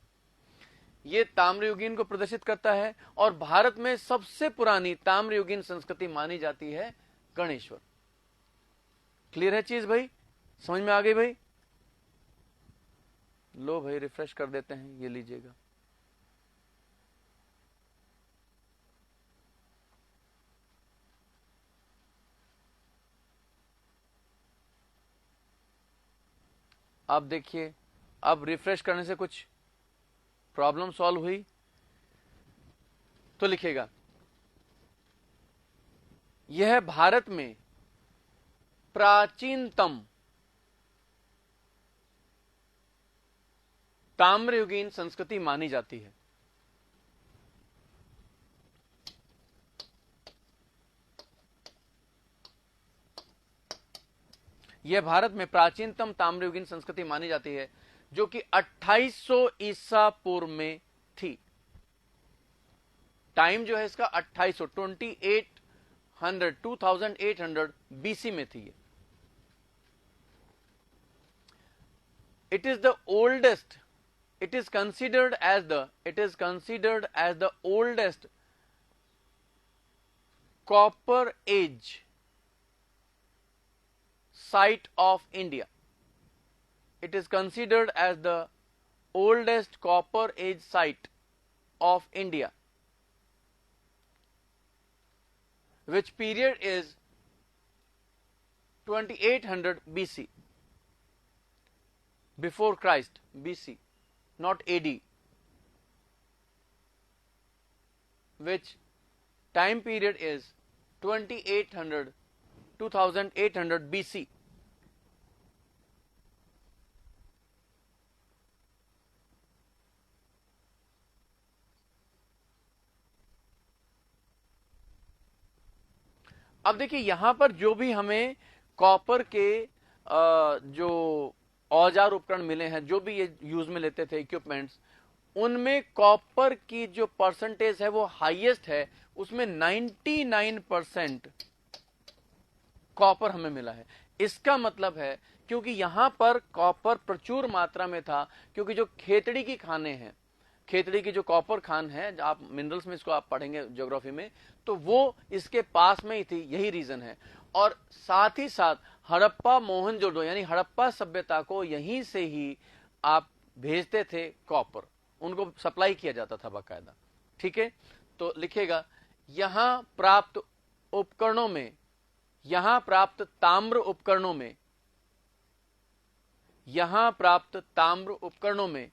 Speaker 1: ये ताम्रयुगीन को प्रदर्शित करता है और भारत में सबसे पुरानी ताम्रयुगीन संस्कृति मानी जाती है गणेश्वर। क्लियर है चीज भाई? समझ में आ गई भाई? लो भाई रिफ्रेश कर देते हैं, ये लीजिएगा। अब देखिए, अब रिफ्रेश करने से कुछ प्रॉब्लम सॉल्व हुई तो लिखेगा यह भारत में प्राचीनतम ताम्रयुगीन संस्कृति मानी जाती है। यह भारत में प्राचीनतम ताम्रयुगीन संस्कृति मानी जाती है जो कि 2800 ईसा पूर्व में थी। टाइम जो है इसका 2800 बीसी में थी। It is the oldest, it is considered as the oldest copper age site of India. It is considered as the oldest copper age site of India, which period is 2800 BC, before Christ, BC, not AD, which time period is 2800 BC. अब देखिए यहां पर जो भी हमें copper के जो औजार उपकरण मिले हैं, जो भी ये यूज में लेते थे इक्विपमेंट्स, उनमें कॉपर की जो परसेंटेज है वो हाईएस्ट है। उसमें 99% कॉपर हमें मिला है। इसका मतलब है क्योंकि यहां पर कॉपर प्रचुर मात्रा में था, क्योंकि जो खेतड़ी की खानें हैं, खेतड़ी की जो कॉपर खान है, आप मिनरल्स में इसको आप पढ़ेंगे ज्योग्राफी में, तो वो इसके पास में ही थी, यही रीजन है। और साथ ही साथ हड़प्पा मोहनजोदड़ो यानी हड़प्पा सभ्यता को यहीं से ही आप भेजते थे कॉपर, उनको सप्लाई किया जाता था बाकायदा। ठीक है, तो लिखेगा यहां प्राप्त उपकरणों में, यहां प्राप्त ताम्र उपकरणों में, यहां प्राप्त ताम्र उपकरणों में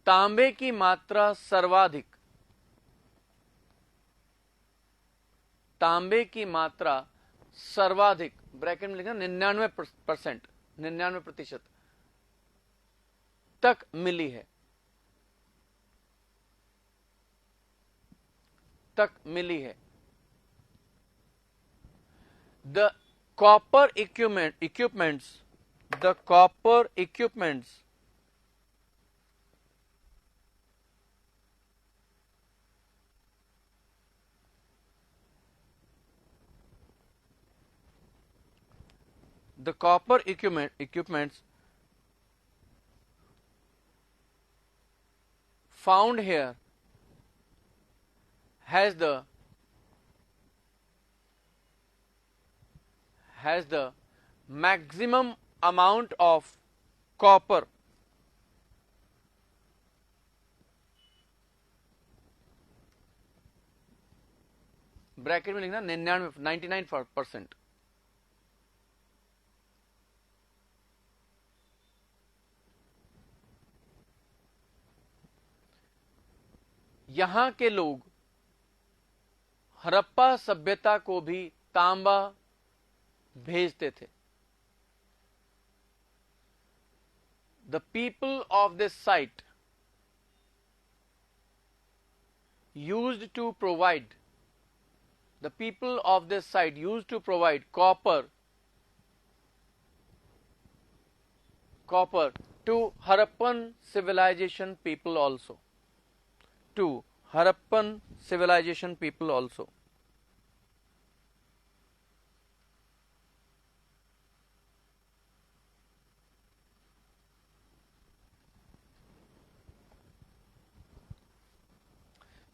Speaker 1: तांबे की मात्रा सर्वाधिक, तांबे की मात्रा सर्वाधिक, ब्रैकेट में लिखना 99%, 99% तक मिली है, तक मिली है। The copper equipments, the copper equipments the copper equipments found here has the maximum amount of copper bracket में लिखना 99%। यहां के लोग हड़प्पा सभ्यता को भी तांबा भेजते थे। The people of this site used to provide, the people of this site used to provide copper to Harappan civilization people also, to Harappan civilization people also।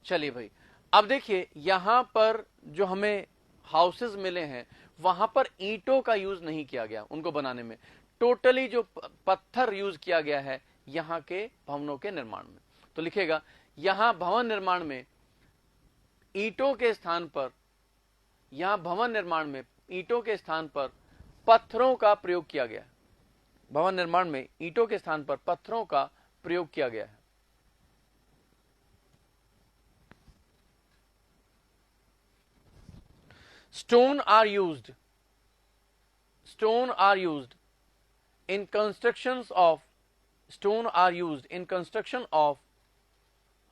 Speaker 1: चलिए भाई, अब देखिए यहां पर जो हमें हाउसेस मिले हैं वहां पर ईंटों का यूज नहीं किया गया उनको बनाने में, टोटली जो पत्थर यूज किया गया है यहां के भवनों के निर्माण में। तो लिखेगा यहां भवन निर्माण में ईंटों के स्थान पर, यहां भवन निर्माण में ईंटों के स्थान पर पत्थरों का प्रयोग किया गया है। भवन निर्माण में ईंटों के स्थान पर पत्थरों का प्रयोग किया गया है। Stone are used in construction of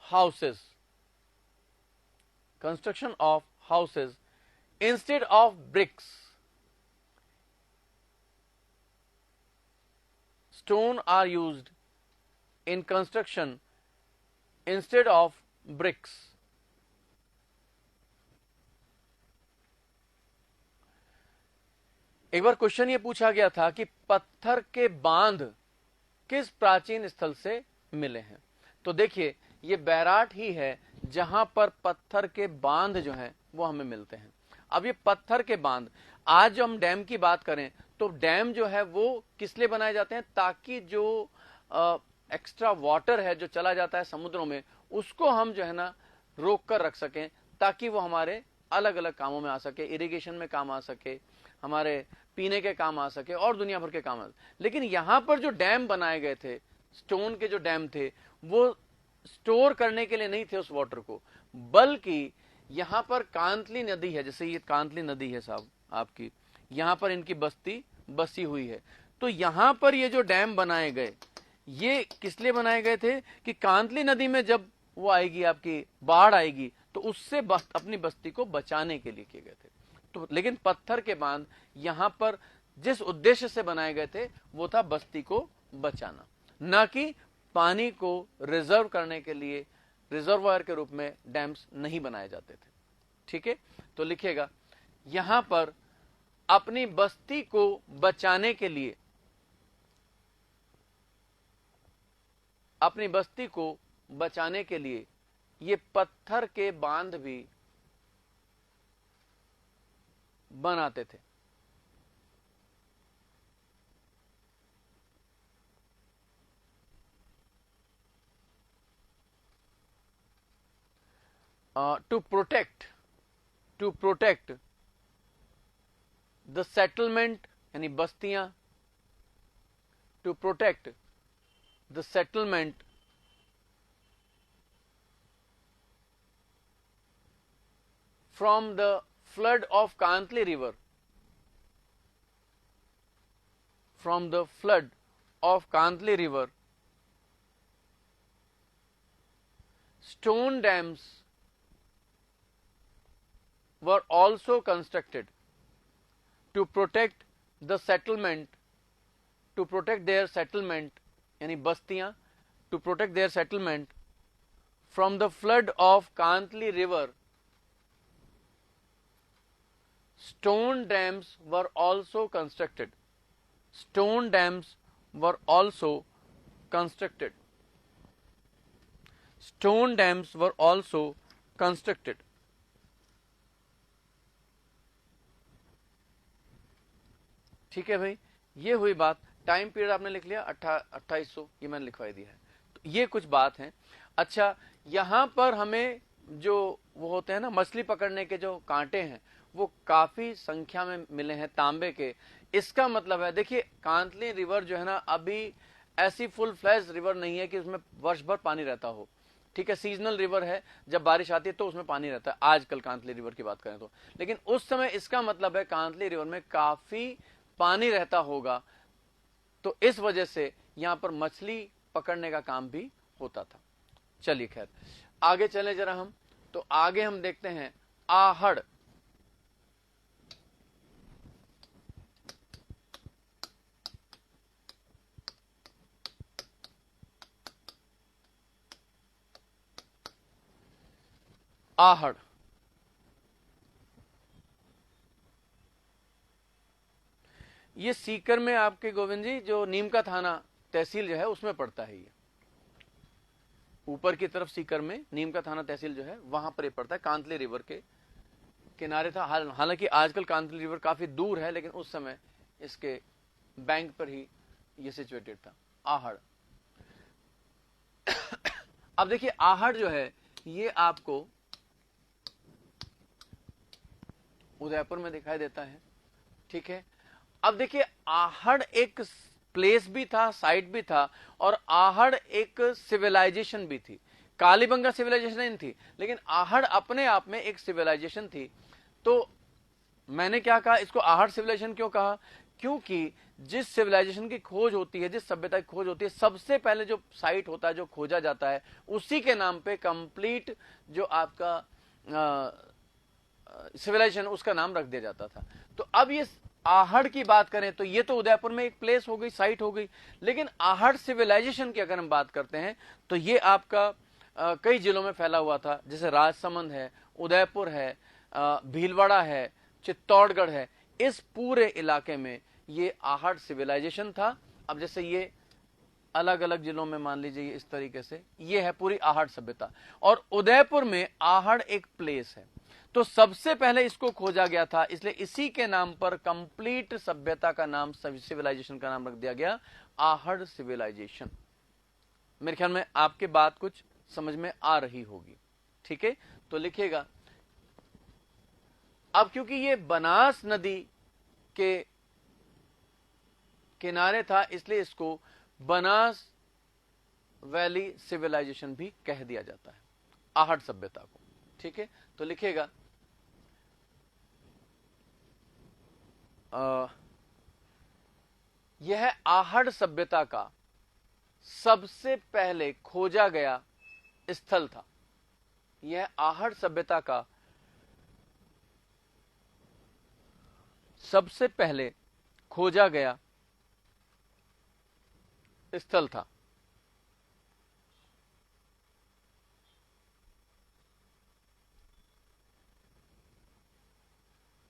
Speaker 1: houses, instead of bricks। Stone are used in construction instead of bricks। एक बार क्वेश्चन ये पूछा गया था कि पत्थर के बांध किस प्राचीन स्थल से मिले हैं। तो देखिए ये बैराट ही है जहां पर पत्थर के बांध जो हैं वो हमें मिलते हैं। अब ये पत्थर के बांध, आज जो हम डैम की बात करें तो डैम जो है वो किस लिए बनाए जाते हैं, ताकि जो एक्स्ट्रा वाटर है जो चला जाता है समुद्रों में उसको हम जो है ना रोक कर रख सकें, ताकि वो हमारे अलग अलग कामों में आ सके, इरिगेशन में काम आ सके, हमारे पीने के काम आ सके और दुनिया भर के काम आ सके। लेकिन यहां पर जो डैम बनाए गए थे, स्टोन के जो डैम थे, वो स्टोर करने के लिए नहीं थे उस वाटर को, बल्कि यहां पर कांतली नदी है, जैसे ये कांतली नदी है साहब आपकी, यहां पर इनकी बस्ती बसी हुई है। तो यहां पर ये जो डैम बनाए गए ये किस लिए बनाए गए थे कि कांतली नदी में जब वो आएगी, आपकी बाढ़ आएगी, तो उससे अपनी बस्ती को बचाने के लिए किए गए थे। तो लेकिन पत्थर के बांध यहां पर जिस उद्देश्य से बनाए गए थे वो था बस्ती को बचाना, न कि पानी को रिजर्व करने के लिए रिजर्वायर के रूप में डैम्स नहीं बनाए जाते थे। ठीक है, तो लिखिएगा यहां पर अपनी बस्ती को बचाने के लिए, अपनी बस्ती को बचाने के लिए ये पत्थर के बांध भी बनाते थे। टू प्रोटेक्ट द सेटलमेंट, यानी बस्तियां, to protect the settlement from the flood of Kantli river, from the flood of Kantli river, stone dams were also constructed to protect the settlement, to protect their settlement, yani bastiyan, to protect their settlement from the flood of Kantli river. Stone dams were also constructed. Stone dams were also constructed. Stone dams were also constructed. ठीक है भाई, ये हुई बात। Time period आपने लिख लिया 2800, ये मैंने लिखवाई दिया है। तो ये कुछ बात है। अच्छा, यहां पर हमें जो वो होते हैं ना मछली पकड़ने के जो कांटे हैं, वो काफी संख्या में मिले हैं तांबे के। इसका मतलब है, देखिए कांतली रिवर जो है ना, अभी ऐसी फुल फ्लैश रिवर नहीं है कि उसमें वर्ष भर पानी रहता हो। ठीक है, सीजनल रिवर है, जब बारिश आती है तो उसमें पानी रहता है, आजकल कांतली रिवर की बात करें तो। लेकिन उस समय इसका मतलब है कांतली रिवर में काफी पानी रहता होगा, तो इस वजह से यहां पर मछली पकड़ने का काम भी होता था। चलिए खैर आगे चले जरा हम, तो आगे हम देखते हैं आहड़। आहड़ ये सीकर में आपके गोविंद जी जो नीम का थाना तहसील जो है उसमें पड़ता है। ये ऊपर की तरफ सीकर में नीम का थाना तहसील जो है वहां पर ये पड़ता है, कांतली रिवर के किनारे था। हालांकि आजकल कांतली रिवर काफी दूर है, लेकिन उस समय इसके बैंक पर ही ये सिचुएटेड था आहड़। अब देखिए आहड़ जो है ये आपको उदयपुर में दिखाई देता है। ठीक है, अब देखिए आहड़ एक प्लेस भी था, साइट भी था, और आहड़ एक सिविलाइजेशन भी थी। कालीबंगा सिविलाइजेशन नहीं थी, लेकिन आहड़ अपने आप में एक सिविलाइजेशन थी। तो मैंने क्या कहा, इसको आहड़ सिविलाइजेशन क्यों कहा? क्योंकि जिस सिविलाइजेशन की खोज होती है, जिस सभ्यता की खोज होती है, सबसे पहले जो साइट होता है, जो खोजा जाता है, उसी के नाम पे कंप्लीट जो आपका सिविलाइजेशन उसका नाम रख दिया जाता था। तो अब ये आहड़ की बात करें तो ये तो उदयपुर में एक प्लेस हो गई, साइट हो गई, लेकिन आहड़ सिविलाइजेशन की अगर हम बात करते हैं तो ये आपका कई जिलों में फैला हुआ था, जैसे राजसमंद है, उदयपुर है, भीलवाड़ा है, चित्तौड़गढ़ है। इस पूरे इलाके में ये आहड़ सिविलाइजेशन था। अब जैसे ये अलग अलग जिलों में मान लीजिए इस तरीके से ये है पूरी आहड़ सभ्यता, और उदयपुर में आहड़ एक प्लेस है। तो सबसे पहले इसको खोजा गया था, इसलिए इसी के नाम पर कंप्लीट सभ्यता का नाम, सिविलाइजेशन का नाम रख दिया गया आहड़ सिविलाइजेशन। मेरे ख्याल में आपके बात कुछ समझ में आ रही होगी। ठीक है, तो लिखिएगा। अब क्योंकि ये बनास नदी के किनारे था, इसलिए इसको बनास वैली सिविलाइजेशन भी कह दिया जाता है, आहड़ सभ्यता को। ठीक है, तो लिखिएगा यह आहड़ सभ्यता का सबसे पहले खोजा गया स्थल था। यह आहड़ सभ्यता का सबसे पहले खोजा गया स्थल था।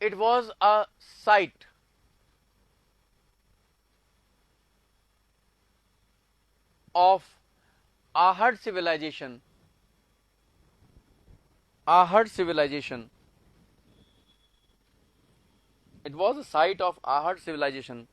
Speaker 1: it was a site of Ahad civilization. Ahad civilization. It was a site of Ahad civilization.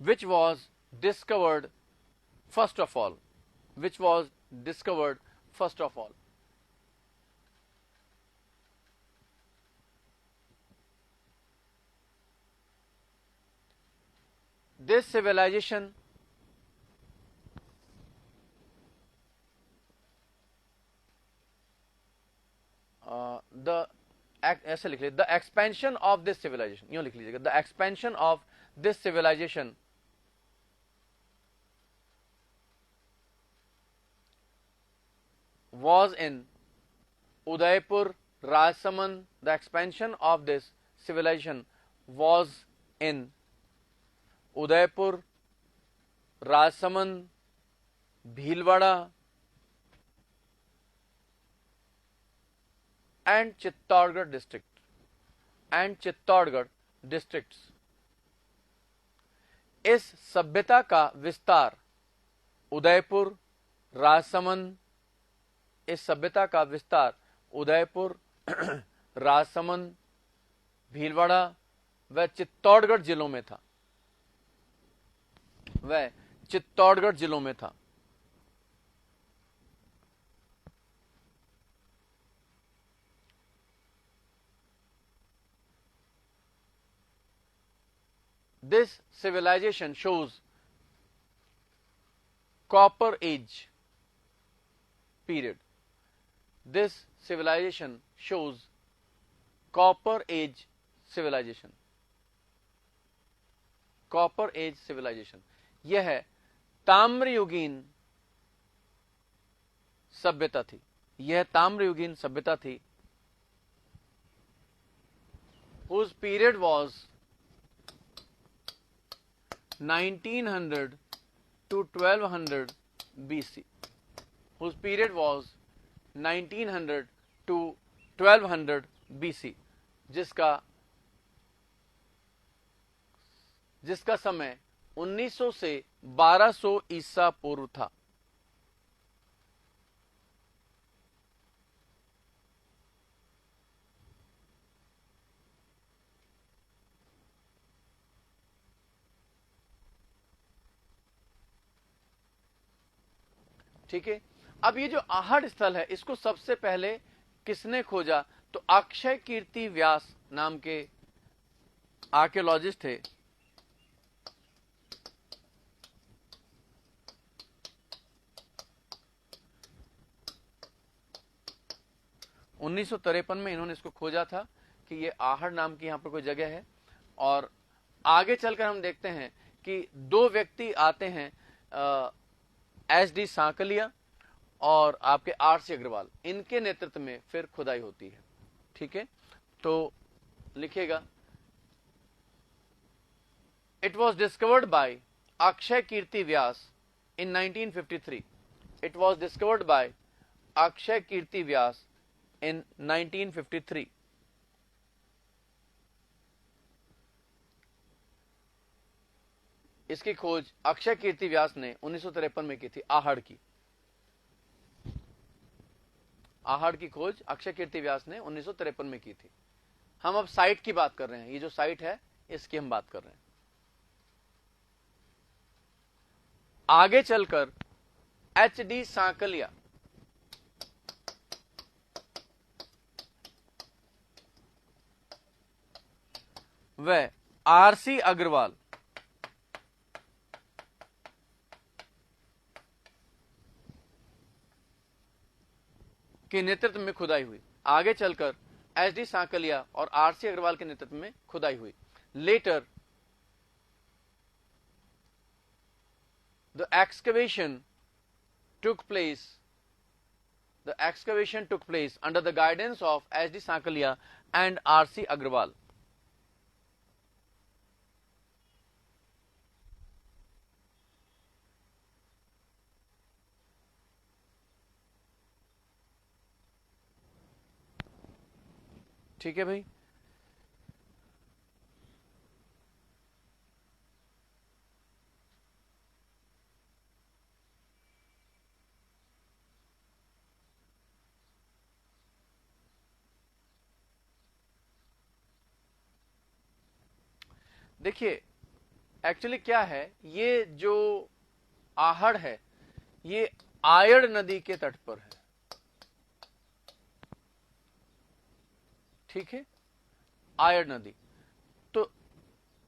Speaker 1: Which was discovered first of all. Which was discovered first of all. This civilization ऐसे लिख लीजिए, the expansion of this civilization, यूं लिख लीजिएगा, the expansion of this civilization was in Udaipur, Rajsamand. The expansion of this civilization was in Udaipur, Rajsamand, Bhilwara and Chittorgarh districts. इस सभ्यता का विस्तार उदयपुर, राजसमंद, इस सभ्यता का विस्तार उदयपुर, राजसमंद, भीलवाड़ा व चित्तौड़गढ़ जिलों में था। This civilization shows Copper Age period. This civilization shows Copper Age civilization. Copper Age civilization. यह ताम्रयुगीन सभ्यता थी। यह ताम्रयुगीन सभ्यता थी। Whose period was 1900 to 1200 BC. Whose period was 1900 to 1200 BC. जिसका समय 1900 से 1200 ईसा पूर्व था। ठीक है। अब ये जो आहड़ स्थल है, इसको सबसे पहले किसने खोजा? तो अक्षय कीर्ति व्यास नाम के आर्कियोलॉजिस्ट थे। उन्नीस में इन्होंने इसको खोजा था कि ये आहड़ नाम की यहां पर कोई जगह है। और आगे चलकर हम देखते हैं कि दो व्यक्ति आते हैं, SD सांकलिया और आपके RC अग्रवाल, इनके नेतृत्व में फिर खुदाई होती है। ठीक है, तो लिखिएगा, it was discovered by Akshay Kirti Vyas in 1953। It was discovered by Akshay Kirti Vyas in 1953। इसकी खोज अक्षय कीर्ति व्यास ने 1953 में की थी। आहड़ की खोज अक्षय कीर्ति व्यास ने 1953 में की थी। हम अब साइट की बात कर रहे हैं। ये जो साइट है इसकी हम बात कर रहे हैं। आगे चलकर HD सांकलिया व RC अग्रवाल के नेतृत्व में खुदाई हुई। आगे चलकर SD सांकलिया और RC अग्रवाल के नेतृत्व में खुदाई हुई। Later the excavation took place under the guidance of SD Sankalia and RC Agrawal. ठीक है भाई। देखिए एक्चुअली क्या है, ये जो आहड़ है ये आयड़ नदी के तट पर है, ठीक है, आयड़ नदी। तो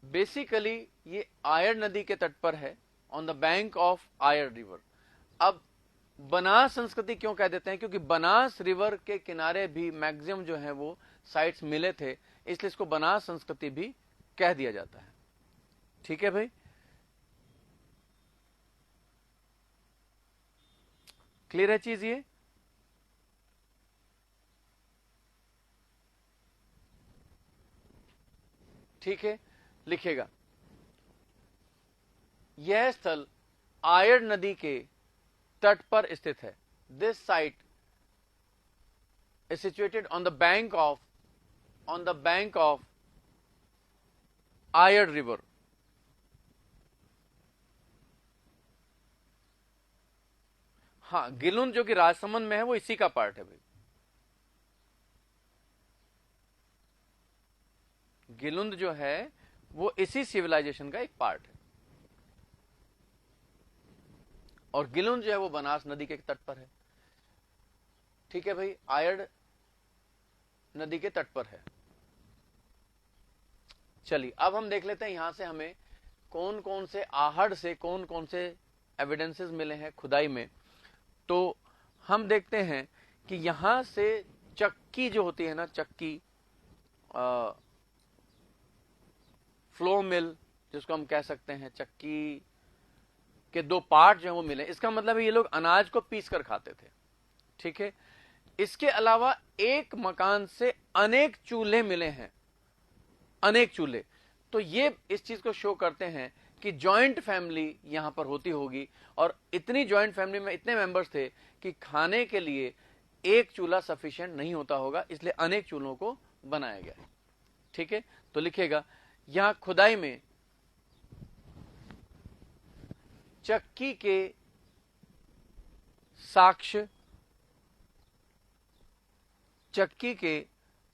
Speaker 1: बेसिकली ये आयड़ नदी के तट पर है, on the bank of Ayad river. अब बनास संस्कृति क्यों कह देते हैं, क्योंकि बनास रिवर के किनारे भी मैक्सिमम जो है वो साइट्स मिले थे, इसलिए इसको बनास संस्कृति भी कह दिया जाता है। ठीक है भाई, क्लियर है चीज ये? ठीक है, लिखेगा। यह स्थल आयड़ नदी के तट पर स्थित है। This site is situated on the bank of Ayad river. हाँ, गिलुन जो कि राजसमंद में है वो इसी का पार्ट है भाई। गिलुंद जो है वो इसी सिविलाइजेशन का एक पार्ट है, और गिलुंद जो है वो बनास नदी के तट पर है। ठीक है भाई, आयड़ नदी के तट पर है। चलिए अब हम देख लेते हैं यहां से हमें कौन कौन से आहड़ से कौन कौन से एविडेंसेस मिले हैं खुदाई में। तो हम देखते हैं कि यहां से चक्की जो होती है ना, चक्की फ्लो मिल जिसको हम कह सकते हैं, चक्की के दो पार्ट जो है वो मिले। इसका मतलब है ये लोग अनाज को पीस कर खाते थे। ठीक है, इसके अलावा एक मकान से अनेक चूल्हे मिले हैं, अनेक चूल्हे। तो ये इस चीज को शो करते हैं कि जॉइंट फैमिली यहां पर होती होगी, और इतनी जॉइंट फैमिली में इतने मेंबर्स थे कि खाने के लिए एक चूल्हा सफिशिएंट नहीं होता होगा, इसलिए अनेक चूल्हों को बनाया गया। ठीक है, तो लिखेगा यहां खुदाई में चक्की के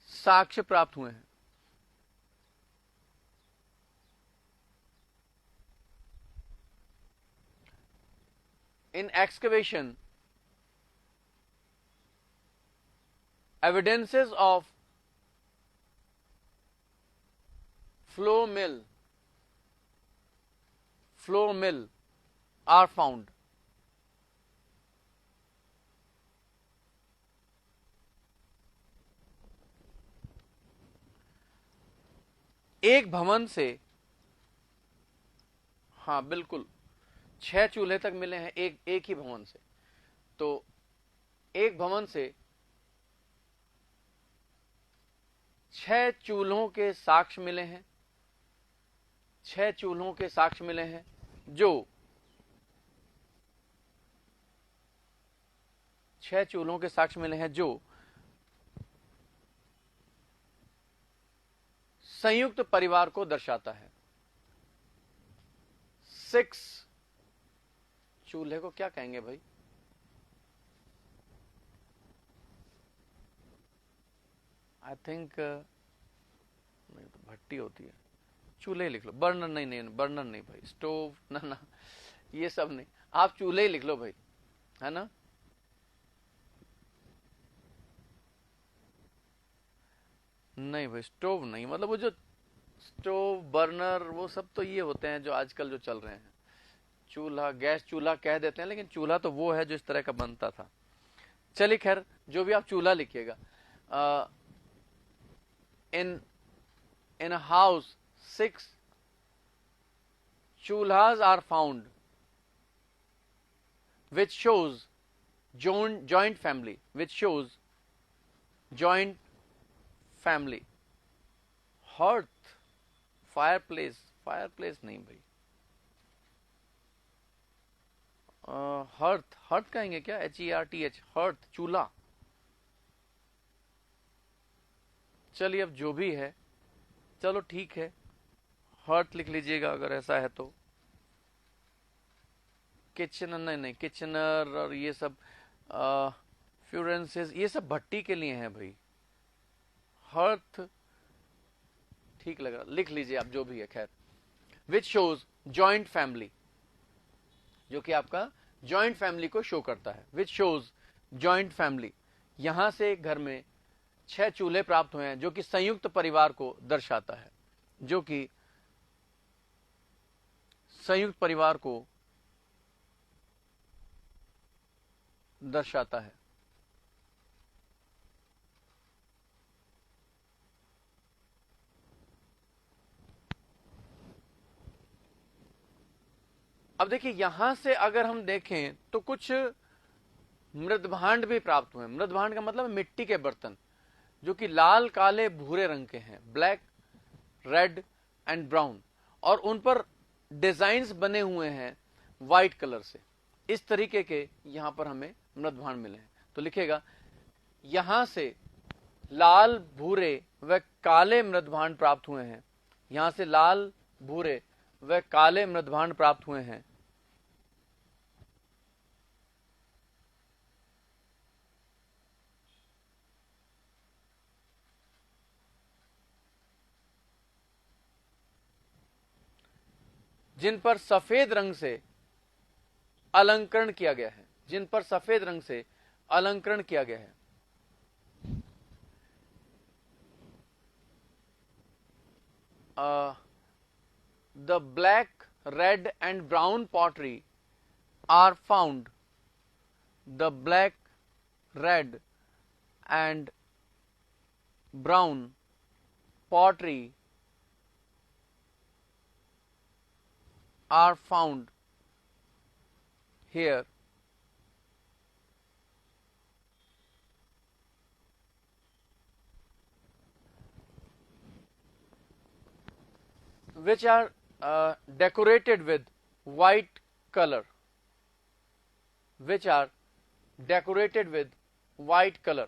Speaker 1: साक्ष्य प्राप्त हुए हैं। इन excavation evidences of flow mill are found. एक भवन से, हाँ बिल्कुल, 6 चूल्हे तक मिले हैं एक ही भवन से। तो एक भवन से 6 चूल्हों के साक्ष्य मिले हैं, 6 चूल्हों के साक्ष्य मिले हैं जो 6 चूल्हों के साक्ष्य मिले हैं जो संयुक्त परिवार को दर्शाता है। 6 चूल्हे को क्या कहेंगे भाई? आई थिंक नहीं, तो भट्टी होती है, चूल्हे लिख लो। बर्नर नहीं, बर्नर नहीं भाई, स्टोव ना, ये सब नहीं, आप चूल्हे ही लिख लो भाई, है ना। नहीं भाई, स्टोव नहीं, मतलब वो जो स्टोव बर्नर वो सब तो ये होते हैं जो आजकल जो चल रहे हैं। चूल्हा, गैस चूल्हा कह देते हैं, लेकिन चूल्हा तो वो है जो इस तरह का बनता था। चलिए खैर, जो भी आप चूल्हा लिखिएगा। in a house 6 chulhas are found, which shows joint family, hearth, fireplace नहीं भाई, hearth कहेंगे क्या? HERTH, hearth, चूल्हा। चलिए अब जो भी है, चलो ठीक है, हर्ट लिख लीजिएगा अगर ऐसा है तो। किचनर नहीं नहीं, किचनर और ये सब फ्यूरेंसेस ये सब भट्टी के लिए हैं भाई। हर्थ ठीक लग रहा, लिख लीजिए आप जो भी है, खैर। विच शोज जॉइंट फैमिली, जो कि आपका जॉइंट फैमिली को शो करता है। विच शोज जॉइंट फैमिली, यहां से घर में 6 चूल्हे प्राप्त हुए हैं, जो कि संयुक्त परिवार को दर्शाता है, जो कि संयुक्त परिवार को दर्शाता है। अब देखिए यहां से अगर हम देखें तो कुछ मृदभांड भी प्राप्त हुए। मृदभांड का मतलब मिट्टी के बर्तन, जो कि लाल, काले, भूरे रंग के हैं, ब्लैक, रेड एंड ब्राउन, और उन पर डिजाइन्स बने हुए हैं व्हाइट कलर से। इस तरीके के यहां पर हमें मृदभांड मिले हैं। तो लिखेगा यहां से लाल, भूरे व काले मृदभांड प्राप्त हुए हैं। यहां से लाल, भूरे व काले मृदभांड प्राप्त हुए हैं। जिन पर सफेद रंग से अलंकरण किया गया है, जिन पर सफेद रंग से अलंकरण किया गया है। The black, red and brown pottery are found. The black, red and brown pottery are found here. Which are decorated with white color, which are decorated with white color.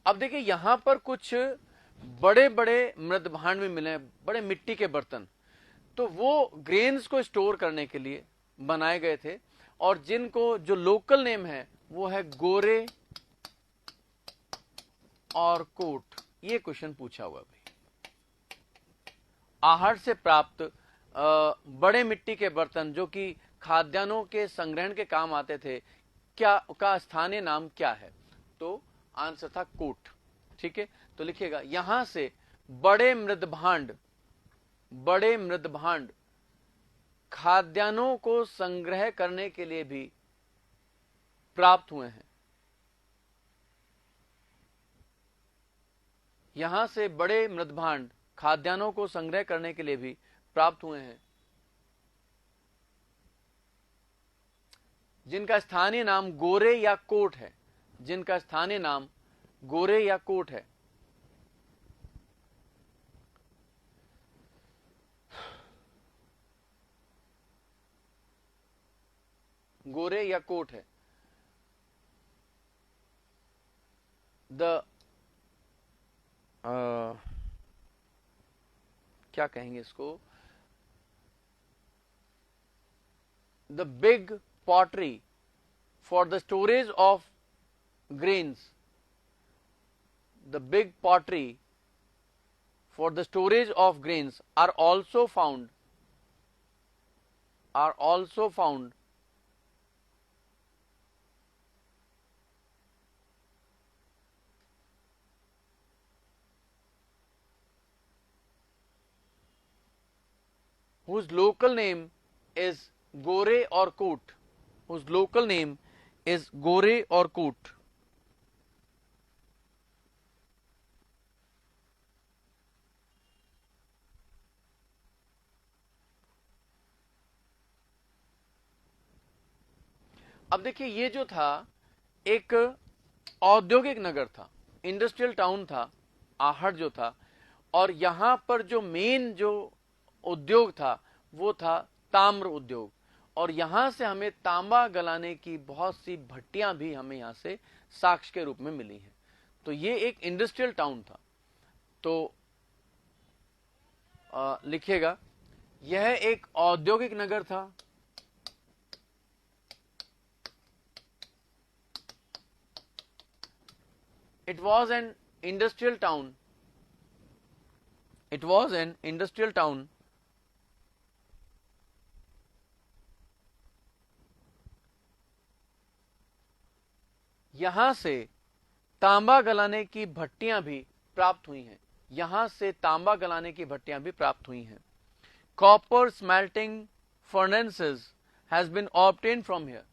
Speaker 1: अब देखिए यहां पर कुछ बड़े बड़े मृदभांड भी मिले हैं, बड़े मिट्टी के बर्तन। तो वो ग्रेन्स को स्टोर करने के लिए बनाए गए थे, और जिनको जो लोकल नेम है वो है गोरे और कोट। ये क्वेश्चन पूछा हुआ भाई। आहट से प्राप्त बड़े मिट्टी के बर्तन जो कि खाद्यान्नों के संग्रहण के काम आते थे, क्या का स्थानीय नाम क्या है? तो आंसर था कोट। ठीक है, तो लिखिएगा यहां से बड़े मृदभांड खाद्यान्नों को संग्रह करने के लिए भी प्राप्त हुए हैं। यहां से बड़े मृदभांड खाद्यान्नों को संग्रह करने के लिए भी प्राप्त हुए हैं, जिनका स्थानीय नाम गोरे या कोट है, जिनका स्थानीय नाम गोरे या कोट है। गोरे या कोट है। क्या कहेंगे इसको? The big pottery for the storage of grains, the big pottery for the storage of grains are also found whose local name is Gore or Koot, whose local name is Gore or Koot. अब देखिए ये जो था एक औद्योगिक नगर था, industrial town था आहट जो था, और यहां पर जो मेन जो उद्योग था वो था ताम्र उद्योग। और यहां से हमें तांबा गलाने की बहुत सी भट्टियां भी हमें यहां से साक्ष्य के रूप में मिली हैं। तो ये एक इंडस्ट्रियल टाउन था। तो लिखिएगा, यह एक औद्योगिक नगर था। It was an industrial town. It was an industrial town यहां से तांबा गलाने की भट्टियां भी प्राप्त हुई हैं। यहां से तांबा गलाने की भट्टियां भी प्राप्त हुई हैं। Copper smelting furnaces has been obtain from here.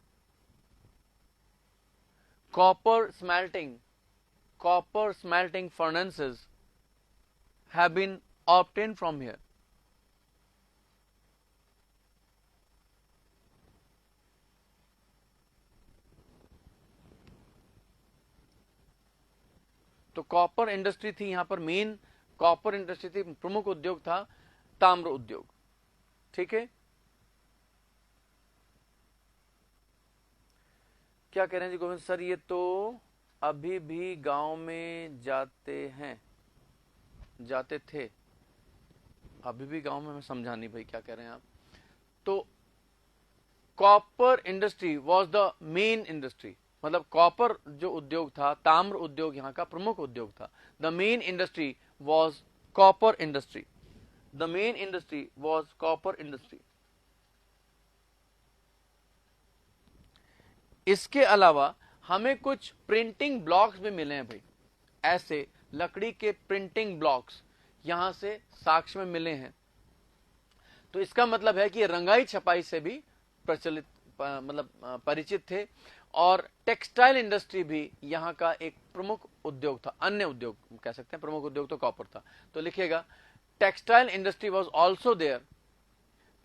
Speaker 1: कॉपर smelting furnaces have been obtained from here. तो कॉपर इंडस्ट्री थी यहां पर, मेन कॉपर इंडस्ट्री थी, प्रमुख उद्योग था ताम्र उद्योग। ठीक है, क्या कह रहे हैं जी गोविंद सर, ये तो अभी भी गांव में जाते थे। अभी भी गांव में, मैं समझा नहीं भाई क्या कह रहे हैं आप। तो copper industry was the main industry, मतलब कॉपर जो उद्योग था, ताम्र उद्योग यहां का प्रमुख उद्योग था। The main industry was copper industry. The main industry was copper industry. इसके अलावा हमें कुछ प्रिंटिंग ब्लॉक्स भी मिले हैं भाई। ऐसे लकड़ी के प्रिंटिंग ब्लॉक्स यहां से साक्ष्य में मिले हैं। तो इसका मतलब है कि रंगाई छपाई से भी प्रचलित, मतलब परिचित थे। और टेक्सटाइल इंडस्ट्री भी यहां का एक प्रमुख उद्योग था। अन्य उद्योग कह सकते हैं, प्रमुख उद्योग तो कॉपर था। तो लिखिएगा, textile industry was also there.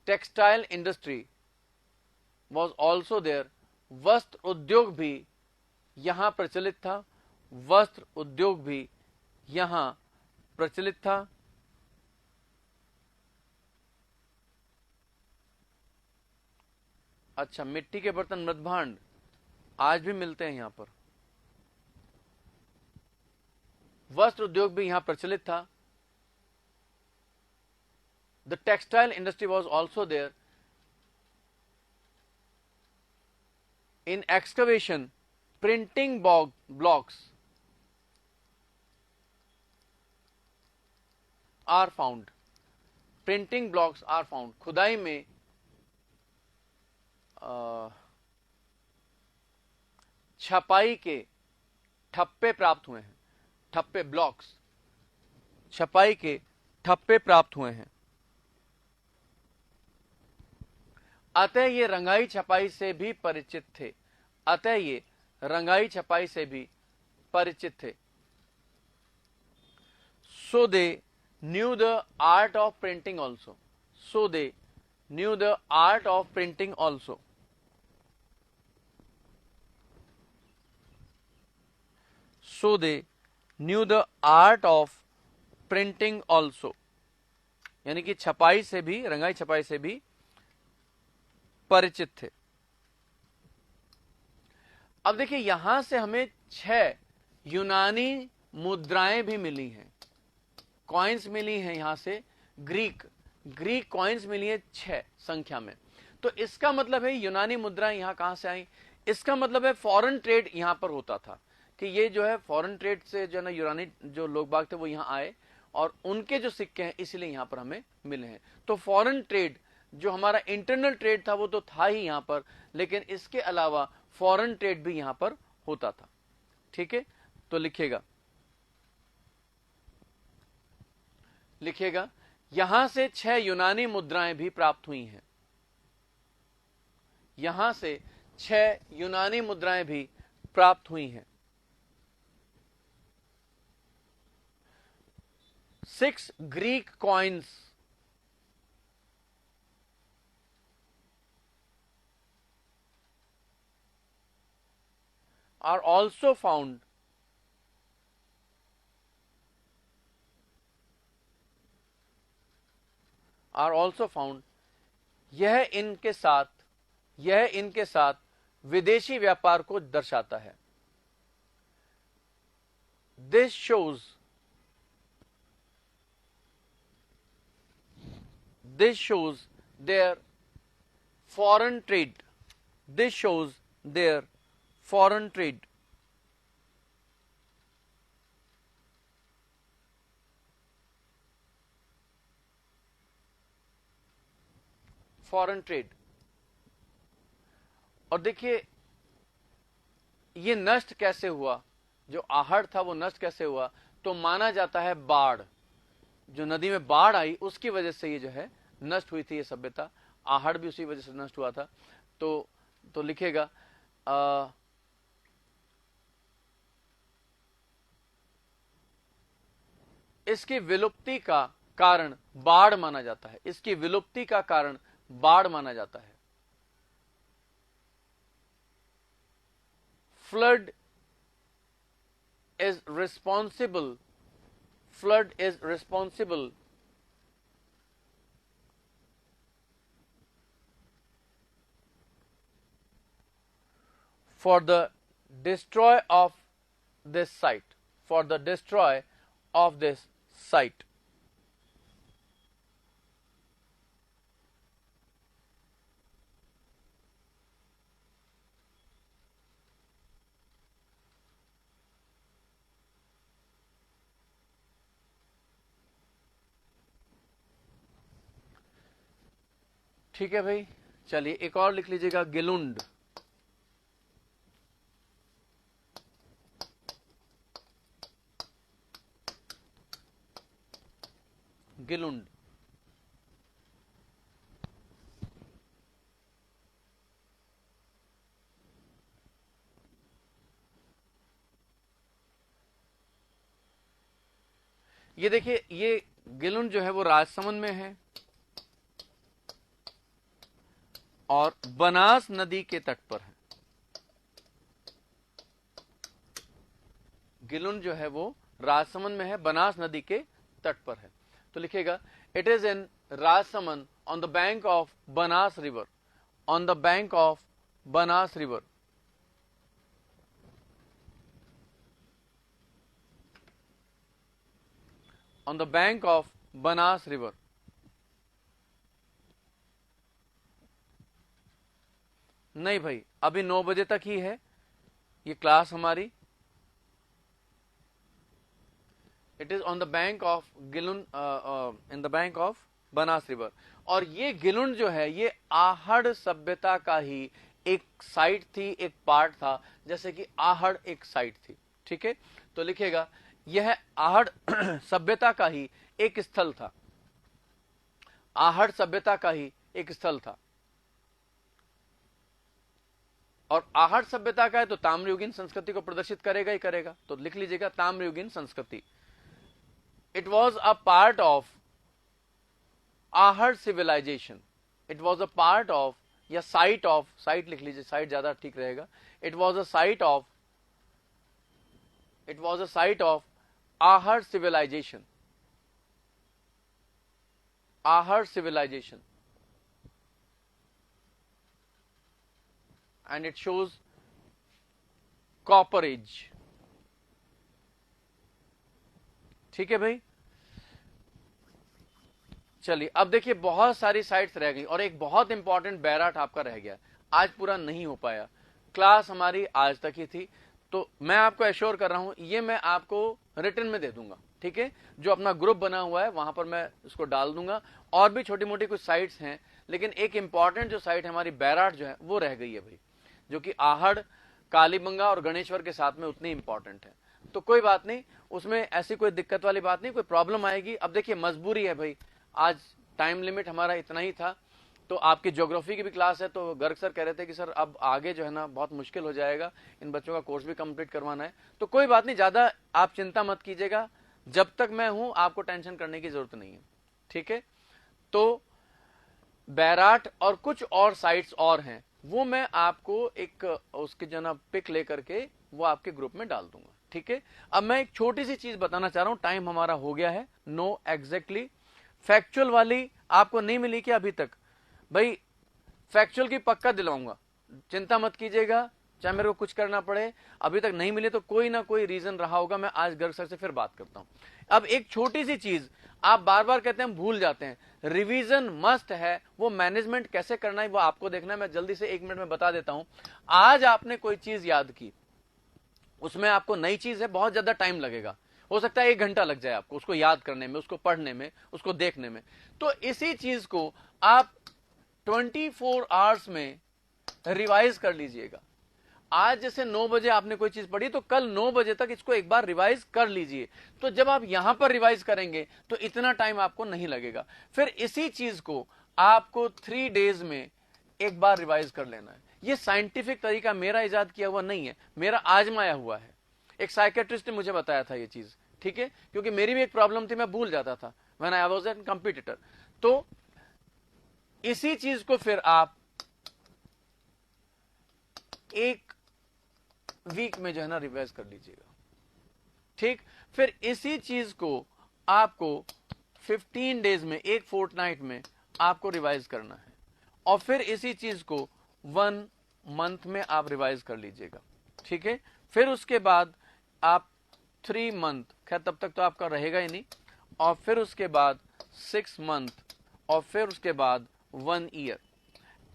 Speaker 1: Textile industry was also there. वस्त्र उद्योग भी यहां प्रचलित था। वस्त्र उद्योग भी यहां प्रचलित था। अच्छा, मिट्टी के बर्तन, मृदभांड आज भी मिलते हैं यहां पर। वस्त्र उद्योग भी यहां प्रचलित था। The textile industry was also there. In excavation, printing blocks are found. Printing blocks are found. खुदाई में छपाई के ठप्पे प्राप्त हुए हैं। ठप्पे, ब्लॉक्स, छपाई के ठप्पे प्राप्त हुए हैं। अतः ये रंगाई छपाई से भी परिचित थे। अतः ये रंगाई छपाई से भी परिचित थे। So they knew the art of printing also. So they knew the art of printing also. So they knew the art of printing also. यानी कि छपाई से भी, रंगाई छपाई से भी परिचित थे। अब देखिए, यहां से हमें 6 यूनानी मुद्राएं भी मिली हैं। कॉइन्स मिली हैं यहां से, ग्रीक कॉइन्स मिली है 6 संख्या में। तो इसका मतलब है यूनानी मुद्राएं यहां कहां से आई? इसका मतलब है फॉरेन ट्रेड यहां पर होता था, कि ये जो है फॉरेन ट्रेड से जो है ना, यूनानी जो लोग बाग थे वो यहां आए और उनके जो सिक्के हैं इसलिए यहां पर हमें मिले हैं। तो फॉरेन ट्रेड, जो हमारा इंटरनल ट्रेड था वो तो था ही यहां पर, लेकिन इसके अलावा फॉरेन ट्रेड भी यहां पर होता था। ठीक है, तो लिखिएगा, यहां से 6 यूनानी मुद्राएं भी प्राप्त हुई हैं। यहां से 6 यूनानी मुद्राएं भी प्राप्त हुई हैं। 6 Greek coins are also found यह इनके साथ यह इनके साथ विदेशी व्यापार को दर्शाता है। This shows their foreign trade. This shows their foreign trade. Foreign trade. और देखिए ये नष्ट कैसे हुआ, जो आहड़ था वो नष्ट कैसे हुआ, तो माना जाता है बाढ़, जो नदी में बाढ़ आई उसकी वजह से ये जो है नष्ट हुई थी ये सभ्यता। आहड़ भी उसी वजह से नष्ट हुआ था। तो लिखेगा इसकी विलुप्ति का कारण बाढ़ माना जाता है। इसकी विलुप्ति का कारण बाढ़ माना जाता है। Flood is responsible for the destroy of this site, ठीक है भाई। चलिए एक और लिख लीजिएगा, गिलुंड। गिलुंड ये देखिए, ये गिलुंड जो है वो राजसमंद में है और बनास नदी के तट पर है। गिलुंड जो है वो राजसमंद में है, बनास नदी के तट पर है। तो लिखेगा it is in Rajsamand on the bank of Banas river, on the bank of Banas river. On the bank of Banas river. नहीं भाई, अभी 9 बजे तक ही है ये क्लास हमारी। It is on the bank of Gilund, in the bank of Banas river. और ये गिलुंड जो है ये आहड़ सभ्यता का ही एक साइट थी, एक पार्ट था, जैसे कि आहड़ एक साइट थी। ठीक है, तो लिखेगा यह आहड़ सभ्यता का ही एक स्थल था। आहड़ सभ्यता का ही एक स्थल था। और आहड़ सभ्यता का है तो ताम्रयुगीन संस्कृति को प्रदर्शित करेगा ही करेगा। तो लिख लीजिएगा ताम्रयुगीन संस्कृति। It was a part of Ahar civilization. It was a part of, या साइट ऑफ, साइट लिख लीजिए, साइट ज्यादा ठीक रहेगा। It was a site of Ahar civilization. Ahar civilization. and it shows copper age। ठीक है भाई। चलिए अब देखिए बहुत सारी साइट्स रह गई और एक बहुत इंपॉर्टेंट बैराट आपका रह गया, आज पूरा नहीं हो पाया। क्लास हमारी आज तक ही थी, तो मैं आपको एश्योर कर रहा हूं ये मैं आपको रिटन में दे दूंगा। ठीक है, जो अपना ग्रुप बना हुआ है वहां पर मैं इसको डाल दूंगा। और भी छोटी मोटी कुछ साइट्स हैं, लेकिन एक इंपॉर्टेंट जो साइट हमारी बैराट जो है वो रह गई है भाई, जो कि आहड़, कालीबंगा और गणेश्वर के साथ में उतनी इंपॉर्टेंट है। तो कोई बात नहीं, उसमें ऐसी कोई दिक्कत वाली बात नहीं, कोई प्रॉब्लम आएगी। अब देखिए मजबूरी है भाई, आज टाइम लिमिट हमारा इतना ही था। तो आपकी ज्योग्राफी की भी क्लास है, तो गर्ग सर कह रहे थे कि सर अब आगे जो है ना बहुत मुश्किल हो जाएगा, इन बच्चों का कोर्स भी कंप्लीट करवाना है। तो कोई बात नहीं, ज्यादा आप चिंता मत कीजिएगा, जब तक मैं हूं आपको टेंशन करने की जरूरत नहीं है। ठीक है, तो बैराट और कुछ और साइट्स और हैं, वो मैं आपको एक उसके जो ना पिक लेकर के वो आपके ग्रुप में डाल दूंगा। ठीक है, अब मैं एक छोटी सी चीज बताना चाह रहा हूं, टाइम हमारा हो गया है। नो एग्जैक्टली फैक्चुअल वाली आपको नहीं मिली क्या अभी तक? भाई फैक्चुअल की पक्का दिलाऊंगा, चिंता मत कीजिएगा, चाहे मेरे को कुछ करना पड़े। अभी तक नहीं मिले तो कोई ना कोई रीजन रहा होगा, मैं आज गर्ग सर से फिर बात करता हूं। अब एक छोटी सी चीज आप बार बार कहते हैं, भूल जाते हैं, रिवीजन मस्ट है। वो मैनेजमेंट कैसे करना है वो आपको देखना है, मैं जल्दी से 1 मिनट में बता देता हूं। आज आपने कोई चीज याद की, उसमें आपको नई चीज है, बहुत ज्यादा टाइम लगेगा, हो सकता है 1 घंटा लग जाए आपको उसको याद करने में, उसको पढ़ने में, उसको देखने में। तो इसी चीज को आप 24 आवर्स में रिवाइज कर लीजिएगा। आज जैसे 9 बजे आपने कोई चीज पढ़ी, तो कल 9 बजे तक इसको एक बार रिवाइज कर लीजिए। तो जब आप यहां पर रिवाइज करेंगे तो इतना टाइम आपको नहीं लगेगा। फिर इसी चीज को आपको 3 डेज में एक बार रिवाइज कर लेना है। ये साइंटिफिक तरीका मेरा इजाद किया हुआ नहीं है, मेरा आजमाया हुआ है। एक साइकेट्रिस्ट ने मुझे बताया था ये चीज, ठीक है, क्योंकि मेरी भी एक प्रॉब्लम थी, मैं भूल जाता था when I was an competitor. तो इसी चीज को फिर आप 1 वीक में जो है ना रिवाइज कर लीजिएगा, ठीक। फिर इसी चीज को आपको 15 डेज में, 1 फोर्टनाइट में आपको रिवाइज करना है। और फिर इसी चीज को 1 मंथ में आप रिवाइज कर लीजिएगा, ठीक है। फिर उसके बाद आप 3 मंथ, खैर तब तक तो आपका रहेगा ही नहीं, और फिर उसके बाद 6 मंथ, और फिर उसके बाद 1 ईयर।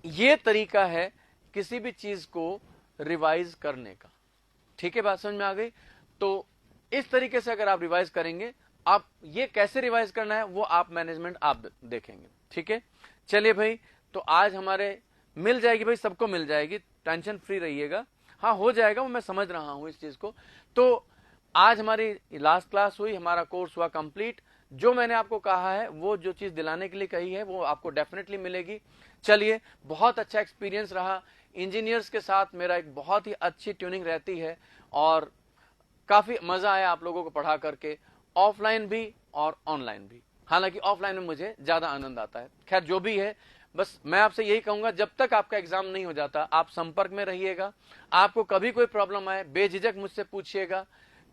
Speaker 1: ये तरीका है किसी भी चीज को रिवाइज करने का, ठीक है। बात समझ में आ गई? तो इस तरीके से अगर आप रिवाइज करेंगे, आप ये कैसे रिवाइज करना है वो आप मैनेजमेंट आप देखेंगे, ठीक है। चलिए भाई, तो आज हमारे मिल जाएगी भाई, सबको मिल जाएगी, टेंशन फ्री रहिएगा। हाँ हो जाएगा, वो मैं समझ रहा हूं इस चीज को। तो आज हमारी लास्ट क्लास हुई, हमारा कोर्स हुआ कंप्लीट। जो मैंने आपको कहा है, वो जो चीज दिलाने के लिए कही है, वो आपको डेफिनेटली मिलेगी। चलिए, बहुत अच्छा एक्सपीरियंस रहा। इंजीनियर्स के साथ मेरा एक बहुत ही अच्छी ट्यूनिंग रहती है और काफी मजा आया आप लोगों को पढ़ा करके, ऑफलाइन भी और ऑनलाइन भी। हालांकि ऑफलाइन में मुझे ज्यादा आनंद आता है। खैर जो भी है, बस मैं आपसे यही कहूंगा, जब तक आपका एग्जाम नहीं हो जाता आप संपर्क में रहिएगा। आपको कभी कोई प्रॉब्लम आए, बेझिझक मुझसे पूछिएगा,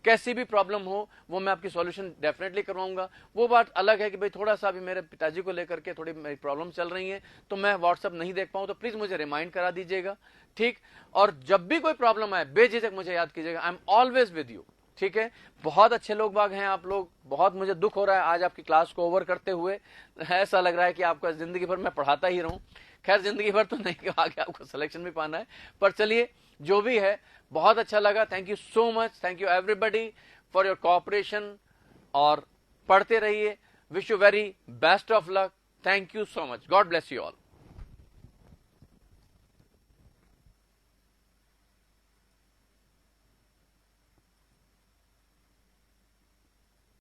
Speaker 1: कैसी भी प्रॉब्लम हो वो मैं आपकी सॉल्यूशन डेफिनेटली करवाऊंगा। वो बात अलग है कि भाई थोड़ा सा भी मेरे पिताजी को लेकर के थोड़ी मेरी प्रॉब्लम चल रही है, तो मैं व्हाट्सअप नहीं देख पाऊं, तो प्लीज मुझे रिमाइंड करा दीजिएगा, ठीक। और जब भी कोई प्रॉब्लम आए, बेझिझक मुझे याद कीजिएगा, I am always with you, ठीक है। बहुत अच्छे लोग बाग हैं आप लोग, बहुत मुझे दुख हो रहा है आज आपकी क्लास को ओवर करते हुए। ऐसा लग रहा है कि आपका जिंदगी भर मैं पढ़ाता ही रहूं। खैर जिंदगी भर तो नहीं, आगे आपको सिलेक्शन भी पाना है, पर चलिए जो भी है, बहुत अच्छा लगा। Thank you so much, thank you everybody for your cooperation, और पढ़ते रहिए। Wish you very best of luck. Thank you so much, God bless you all.